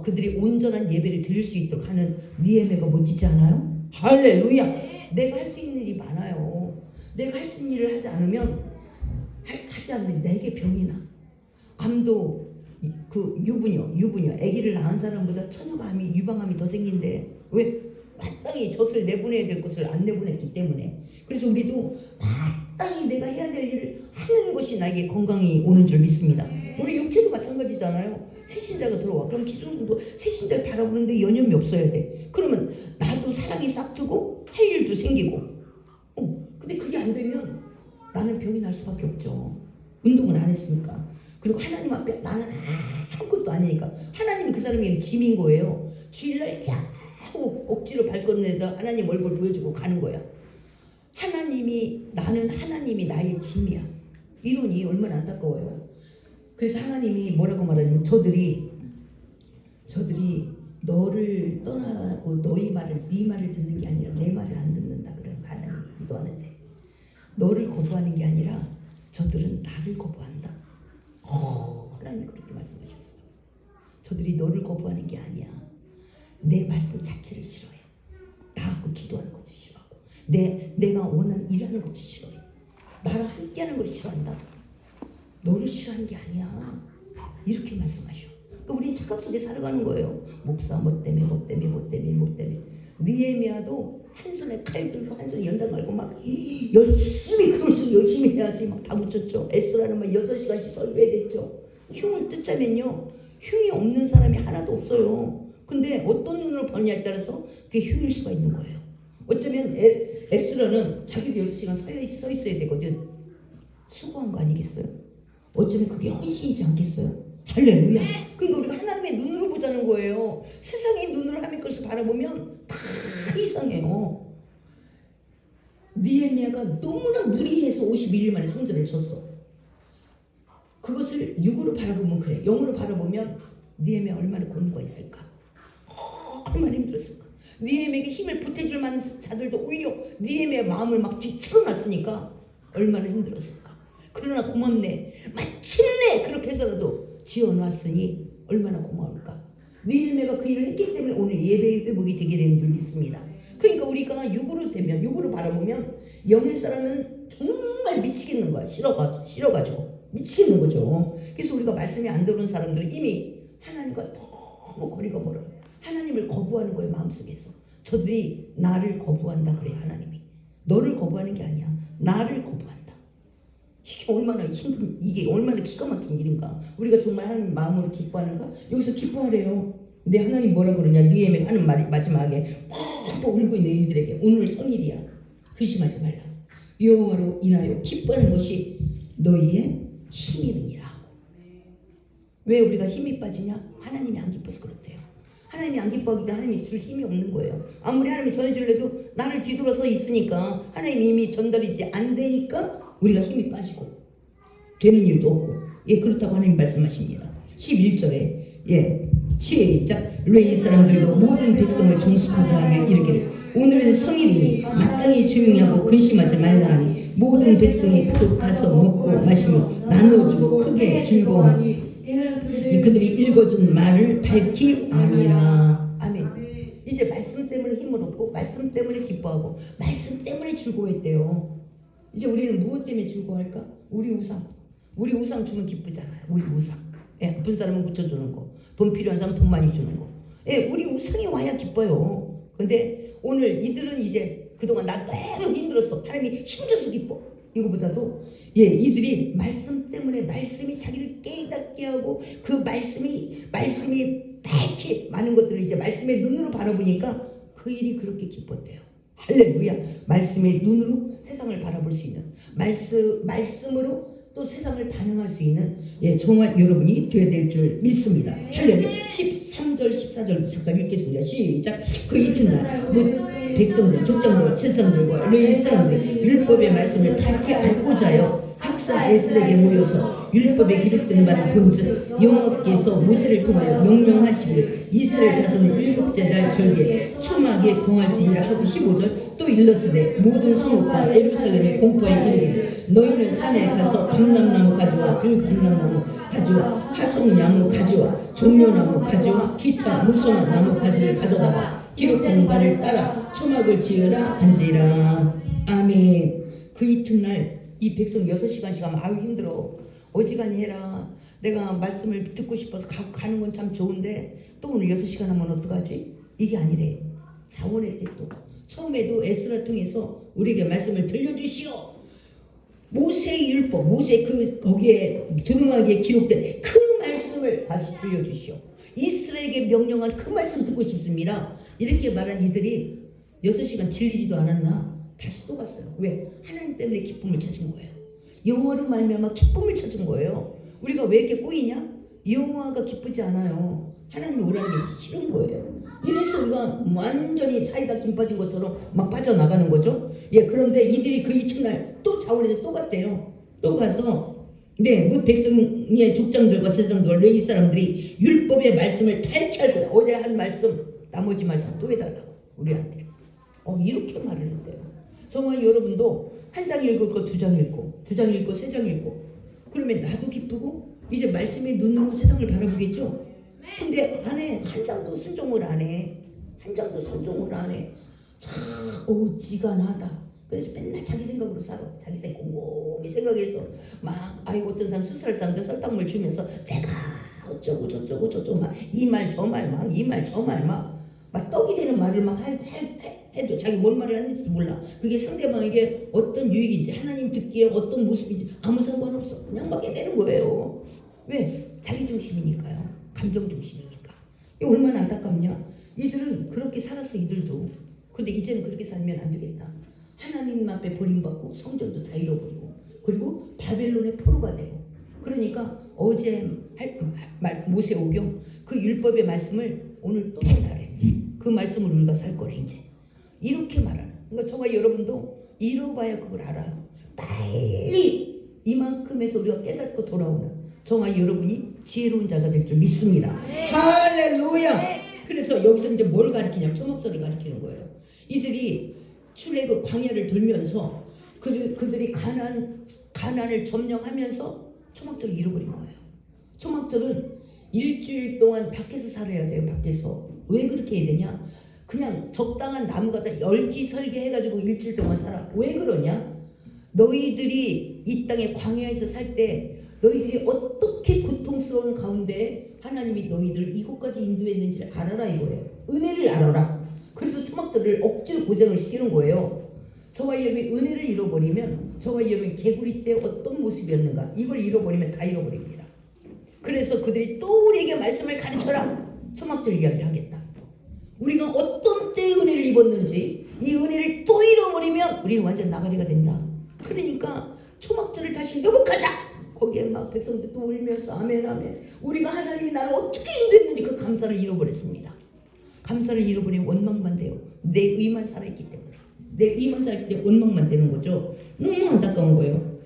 그들이 온전한 예배를 드릴 수 있도록 하는 느헤미야가 멋지지 않아요? 할렐루야! 내가 할 수 있는 일이 많아요. 내가 할 수 있는 일을 하지 않으면 내게 병이 나. 암도 그 유부녀 아기를 낳은 사람보다 처녀가 유방암이 더 생긴대. 왜? 마땅히 젖을 내보내야 될 것을 안 내보냈기 때문에. 그래서 우리도 마땅히 내가 해야 될 일을 하는 것이 나에게 건강이 오는 줄 믿습니다. 우리 육체도 마찬가지잖아요. 새신자가 들어와. 그럼 기존도 새신자를 바라보는데 여념이 없어야 돼. 그러면 나도 사랑이 싹트고 할 일도 생기고. 근데 그게 안 되면 나는 병이 날 수밖에 없죠. 운동을 안 했으니까. 그리고 하나님 앞에 나는 아무것도 아니니까. 하나님이 그 사람에게 짐인 거예요. 주일날 겨우 억지로 발걸음에다 하나님 얼굴 보여주고 가는 거야. 하나님이 나의 짐이야. 이론이 얼마나 안타까워요. 그래서 하나님이 뭐라고 말하냐면 저들이 너를 떠나고 네 말을 듣는 게 아니라 내 말을 안 듣는다. 그런 하나님이 기도하는데 너를 거부하는 게 아니라 저들은 나를 거부한다. 하나님이 그렇게 말씀하셨어요. 저들이 너를 거부하는 게 아니야. 내 말씀 자체를 싫어해. 나하고 기도하는 것도 싫어하고 내가 원하는 일하는 것도 싫어해. 나랑 함께하는 걸 싫어한다. 너를 싫어하는 게 아니야. 이렇게 말씀하셔. 그러니까 우리 착각 속에 살아가는 거예요. 목사 뭐 때문에. 느헤미야도 한 손에 칼 들고 한 손에 연장 갈고 막 열심히 그럴수록 열심히 해야지 막 다 붙였죠. 에스라는 막 6시간씩 설교해야 됐죠. 흉을 뜯자면요. 흉이 없는 사람이 하나도 없어요. 근데 어떤 눈으로 보느냐에 따라서 그게 흉일 수가 있는 거예요. 어쩌면 에스라는 자기도 6시간 서 있어야 되거든. 수고한 거 아니겠어요? 어쩌면 그게 헌신이지 않겠어요? 할렐루야. 그러니까 우리가 하나님의 눈으로 보자는 거예요. 세상의 눈으로 하나님 것을 바라보면 다 이상해요. 느헤미야가 너무나 무리해서 51일 만에 성전을 졌어. 그것을 육으로 바라보면 그래. 영으로 바라보면 느헤미야 얼마나 고뇌가 있을까? 얼마나 힘들었을까? 느헤미야에게 힘을 보태줄 만한 자들도 오히려 느헤미야 마음을 막 뒤틀어 놨으니까 얼마나 힘들었을까? 그러나 고맙네. 마침내 그렇게 해서라도 지어놨으니 얼마나 고마울까? 느헤미야가 그 일을 했기 때문에 오늘 예배의 회복이 되게 되는 줄 믿습니다. 그러니까 우리가 육으로 바라보면 영의 사람은 정말 미치겠는 거야. 싫어가지고 미치겠는 거죠. 그래서 우리가 말씀이 안 들어오는 사람들은 이미 하나님과 너무 거리가 멀어요. 하나님을 거부하는 거예요. 마음속에서. 저들이 나를 거부한다 그래. 하나님이 너를 거부하는 게 아니야. 나를 거부한다. 이게 얼마나 힘든, 이게 얼마나 기가 막힌 일인가. 우리가 정말 하나님 마음으로 기뻐하는가. 여기서 기뻐하래요. 근데 하나님 뭐라 그러냐. 느헤미야가 하는 말이 마지막에 펑펑 울고 있는 이들에게 오늘 성일이야. 근심하지 말라. 여호와로 인하여 기뻐하는 것이 너희의 힘이니라. 왜 우리가 힘이 빠지냐? 하나님이 안 기뻐서 그렇대요. 하나님이 안 기뻐하기 때문에 하나님이 줄 힘이 없는 거예요. 아무리 하나님이 전해주려도 나를 뒤돌아서 있으니까 하나님이 이미 전달이지 안 되니까 우리가 힘이 빠지고 되는 일도 없고, 예, 그렇다고 하나님 말씀하십니다. 11절에 시작. 레위 사람들도 모든 백성을 정숙하게 하며 이르기를 오늘은 성일이니 마땅히 조용히 하고 근심하지 말라 하니 모든 백성이 곧 가서 먹고 마시며 나누어주고 크게 즐거워하니 그들이 읽어준 말을 밝히 아미라. 아멘. 이제 말씀 때문에 힘을 얻고 말씀 때문에 기뻐하고 말씀 때문에 즐거워했대요. 이제 우리는 무엇 때문에 즐거워할까? 우리 우상 주면 기쁘잖아요. 우리 우상. 예, 아픈 사람은 고쳐주는 거, 돈 필요한 사람 돈 많이 주는 거. 예, 우리 우상이 와야 기뻐요. 근데 오늘 이들은 이제 그동안 나 너무 힘들었어. 하나님이 힘줘서 기뻐. 이거보다도 이들이 말씀 때문에 말씀이 자기를 깨닫게 하고 그 말씀이 밝히 많은 것들을 이제 말씀의 눈으로 바라보니까 그 일이 그렇게 기뻤대요. 할렐루야. 말씀의 눈으로 세상을 바라볼 수 있는 말씀으로 또 세상을 반응할 수 있는 정말 여러분이 되어야 될 줄 믿습니다. 할렐루야. 13절 14절 잠깐 읽겠습니다. 시작. 그 이튿날 백성들, 족장들, 세상들과 레위 사람들이 율법의 말씀을 밝히 알고자 하여 학사 에스겔에게 모여서 율법에 기록된 바를 본즉 여호와께서 모세를 통하여 명령하시기를 이스라엘 자손은 일곱째 날 절기에 초막에 공할지니라 하고 15절 또 일러스되 모든 성읍과 예루살렘의 공포에 이르기를 너희는 산에 가서 감람나무 가지와 들감람나무 가지와 하송나무 가지와 종려나무 가지와 기타 무성한 나무 가지를 가져다가 기록된 바를 따라 초막을 지으라 한지라. 아멘. 그 이튿날 이 백성 6시간씩 하면 아유 힘들어. 어지간히 해라. 내가 말씀을 듣고 싶어서 가는 건 참 좋은데 또 오늘 6시간 하면 어떡하지? 이게 아니래. 자원의 뜻도. 처음에도 에스라 통해서 우리에게 말씀을 들려주시오. 모세의 율법, 모세 거기에 조명하게 기록된 그 말씀을 다시 들려주시오. 이스라엘에게 명령한 그 말씀 듣고 싶습니다. 이렇게 말한 이들이 6시간 질리지도 않았나? 다시 또 갔어요. 왜? 하나님 때문에 기쁨을 찾은 거예요. 여호와로 말미암아 기쁨을 찾은 거예요. 우리가 왜 이렇게 꼬이냐? 여호와가 기쁘지 않아요. 하나님이 오라는 게 싫은 거예요. 이래서 우리가 완전히 사이다 김 빠진 것처럼 막 빠져나가는 거죠. 그런데 이들이 그 이튿날 또 자원에서 또 갔대요. 또 가서 백성의 족장들과 세상들과 레위 사람들이 율법의 말씀을 밝히 알고 어제 한 말씀 나머지 말씀 또 해달라고 우리한테 이렇게 말을 했대요. 정말 여러분도 한 장 읽을 거 2장 읽고 2장 읽고 3장 읽고 그러면 나도 기쁘고 이제 말씀의 눈으로 세상을 바라보겠죠. 근데 안 해. 한 장도 순종을 안 해. 한 장도 순종을 안 해. 참 어지간하다. 그래서 맨날 자기 생각으로 살아. 자기 생각 곰곰이 생각해서 막 어떤 사람 수술할 사람들 설탕물 주면서 내가 어쩌고 저쩌고 저쩌고 막 이 말 저 말 막 이 말 저 말 막 떡이 되는 말을 막 해도 자기 뭔 말을 하는지도 몰라. 그게 상대방에게 어떤 유익인지 하나님 듣기에 어떤 모습인지 아무 상관없어. 그냥 막 해대는 거예요. 왜? 자기 중심이니까요. 감정 중심이니까. 이게 얼마나 안타깝냐. 이들은 그렇게 살았어. 이들도. 근데 이제는 그렇게 살면 안 되겠다. 하나님 앞에 버림받고 성전도 다 잃어버리고 그리고 바벨론의 포로가 되고 그러니까 어제 모세오경 그 율법의 말씀을 오늘 또 전하래. 그 말씀을 우리가 살 거래 이제. 이렇게 말하는. 그러니까 정말 여러분도 잃어봐야 그걸 알아요. 빨리 이만큼에서 우리가 깨닫고 돌아오는 정말 여러분이 지혜로운 자가 될 줄 믿습니다. 할렐루야. 그래서 여기서 이제 뭘 가리키냐면 초막절을 가리키는 거예요. 이들이 출애굽 광야를 돌면서 그들이 가나안을 점령하면서 초막절을 잃어버린 거예요. 초막절은 일주일 동안 밖에서 살아야 돼요. 밖에서. 왜 그렇게 해야 되냐? 그냥 적당한 나무가 열기설계 해가지고 일주일 동안 살아. 왜 그러냐? 너희들이 이 땅에 광야에서 살 때 너희들이 어떻게 고통스러워 고통스러운 가운데 하나님이 너희들을 이곳까지 인도했는지를 알아라 이거예요. 은혜를 알아라. 그래서 초막절을 억지로 고생을 시키는 거예요. 저와 여러분이 은혜를 잃어버리면, 저와 여러분이 개구리 때 어떤 모습이었는가 이걸 잃어버리면 다 잃어버립니다. 그래서 그들이 또 우리에게 말씀을 가르쳐라. 초막절 이야기를 하겠다. 우리가 어떤 때 은혜를 입었는지 이 은혜를 또 잃어버리면 우리는 완전 나가리가 된다. 그러니까 초막절을 다시 회복하자. 거기에 막 백성들 또 울면서 아멘 아멘. 우리가 하나님이 나를 어떻게 인도했는지 그 감사를 잃어버렸습니다. 감사를 잃어버리면 원망만 돼요. 내 의만 살아있기 때문에. 내 의만 살아있기 때문에 원망만 되는 거죠. 너무 안타까운 거예요.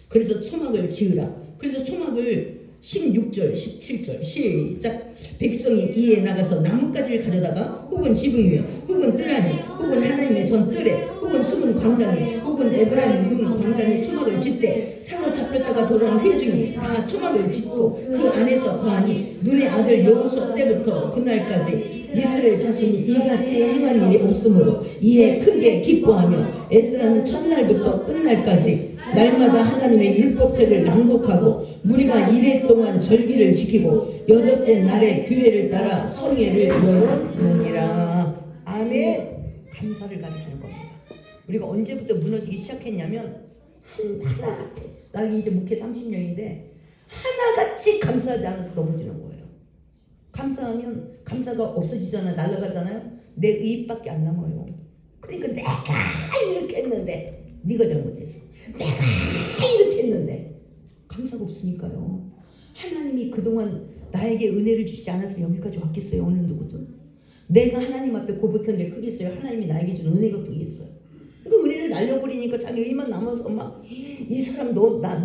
그래서 초막을 지으라. 그래서 초막을 16절 17절 시작. 백성이 이에 나가서 나뭇가지를 가져다가 혹은 지붕 위에 혹은 뜰 안에 혹은 하나님의 전 뜰에 혹은 숨은 광장에 혹은 에브라임 눈 광장에 초막을 짓되 상을 잡혔다가 돌아온 회중이 다 초막을 짓고 그 안에서 거하니 눈의 아들 여호수아 때부터 그날까지 이스라엘 자손이 이같이 행한 일이 없으므로 이에 크게 기뻐하며 에스라는 첫날부터 끝날까지 날마다 하나님의 율법책을 낭독하고 무리가 이래 동안 절기를 지키고 여덟째 날에 규례를 따라 성회를 열었느니라. 아멘. 감사를 가르치는 겁니다. 우리가 언제부터 무너지기 시작했냐면 하나같아. 나는 이제 목회 30년인데 하나같이 감사하지 않아서 넘어지는 거예요. 감사하면 감사가 없어지잖아요. 날아가잖아요. 내 이익밖에 안 남아요. 그러니까 내가 이렇게 했는데 네가 잘못했어. 내가 이렇게 했는데 감사가 없으니까요. 하나님이 그동안 나에게 은혜를 주지 않아서 여기까지 왔겠어요? 어느 누구든. 내가 하나님 앞에 고백한 게 크겠어요? 하나님이 나에게 준 은혜가 크겠어요? 그 은혜를 날려버리니까 자기 의만 남아서 막 이 사람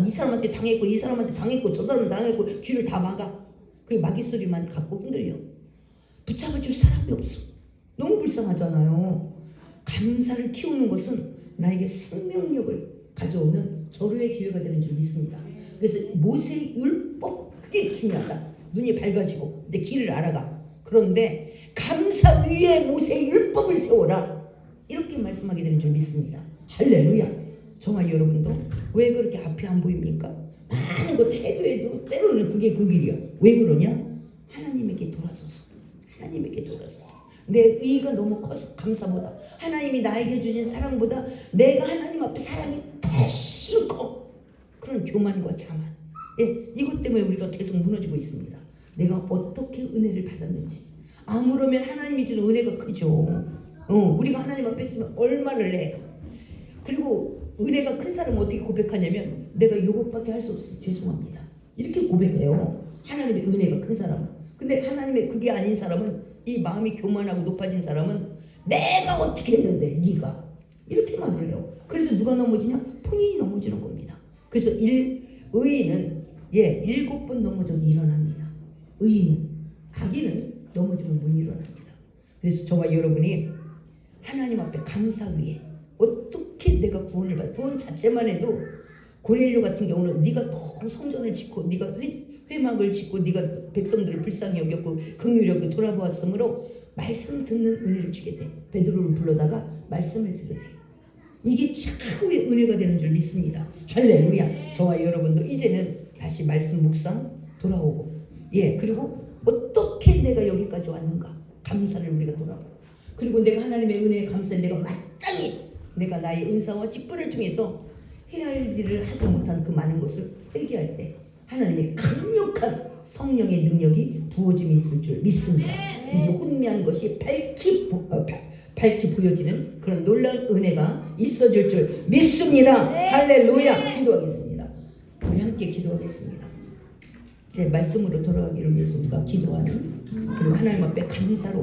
이 사람한테 당했고 이 사람한테 당했고 저 사람 당했고 귀를 다 막아. 그 마귀 소리만 갖고 흔들려. 붙잡아줄 사람이 없어. 너무 불쌍하잖아요. 감사를 키우는 것은 나에게 생명력을 가져오는 절호의 기회가 되는 줄 믿습니다. 그래서 모세의 율법 그게 중요하다. 눈이 밝아지고 이제 길을 알아가. 그런데 감사 위에 모세의 율법을 세워라. 이렇게 말씀하게 되는 줄 믿습니다. 할렐루야. 정말 여러분도 왜 그렇게 앞이 안 보입니까? 많은 것 해도 때로는 그게 그 길이야. 왜 그러냐? 하나님에게 돌아서서. 하나님에게 돌아서서. 내 의의가 너무 커서 감사보다 하나님이 나에게 주신 사랑보다 내가 하나님 앞에 사랑이 훨씬 커. 그런 교만과 자만. 예, 이것 때문에 우리가 계속 무너지고 있습니다. 내가 어떻게 은혜를 받았는지. 아무러면 하나님이 주는 은혜가 크죠. 우리가 하나님 앞에 있으면 얼마를 해. 그리고 은혜가 큰 사람은 어떻게 고백하냐면 내가 이것밖에 할 수 없어. 죄송합니다. 이렇게 고백해요. 하나님의 은혜가 큰 사람은. 근데 하나님의 그게 아닌 사람은 이 마음이 교만하고 높아진 사람은 내가 어떻게 했는데 네가 이렇게 말을 해요. 그래서 누가 넘어지냐? 본인이 넘어지는 겁니다. 그래서 의인은 7번 넘어져도 일어납니다. 의인은 악인은 넘어지면 못 일어납니다. 그래서 저와 여러분이 하나님 앞에 감사 위에 어떻게 내가 구원을 받아. 구원 자체만 해도 고넬료 같은 경우는 네가 너무 성전을 짓고 네가 회막을 짓고 네가 백성들을 불쌍히 여겼고 긍휼히 여겨 돌아보았으므로 말씀 듣는 은혜를 주게 돼. 베드로를 불러다가 말씀을 들으래. 이게 최후의 은혜가 되는 줄 믿습니다. 할렐루야. 저와 여러분도 이제는 다시 말씀 묵상 돌아오고 그리고 어떻게 내가 여기까지 왔는가 감사를 우리가 돌아보고 그리고 내가 하나님의 은혜에 감사해 내가 마땅히 내가 나의 은사와 직분을 통해서 해야 할 일을 하지 못한 그 많은 것을 회개할 때 하나님의 강력한 성령의 능력이 부어짐이 있을 줄 믿습니다. 이제 혼미한 것이 밝히 보여지는 그런 놀라운 은혜가 있어질 줄 믿습니다. 할렐루야. 기도하겠습니다. 우리 함께 기도하겠습니다. 이제 말씀으로 돌아가기를 위해서 우리가 기도하는 그리고 하나님 앞에 감사로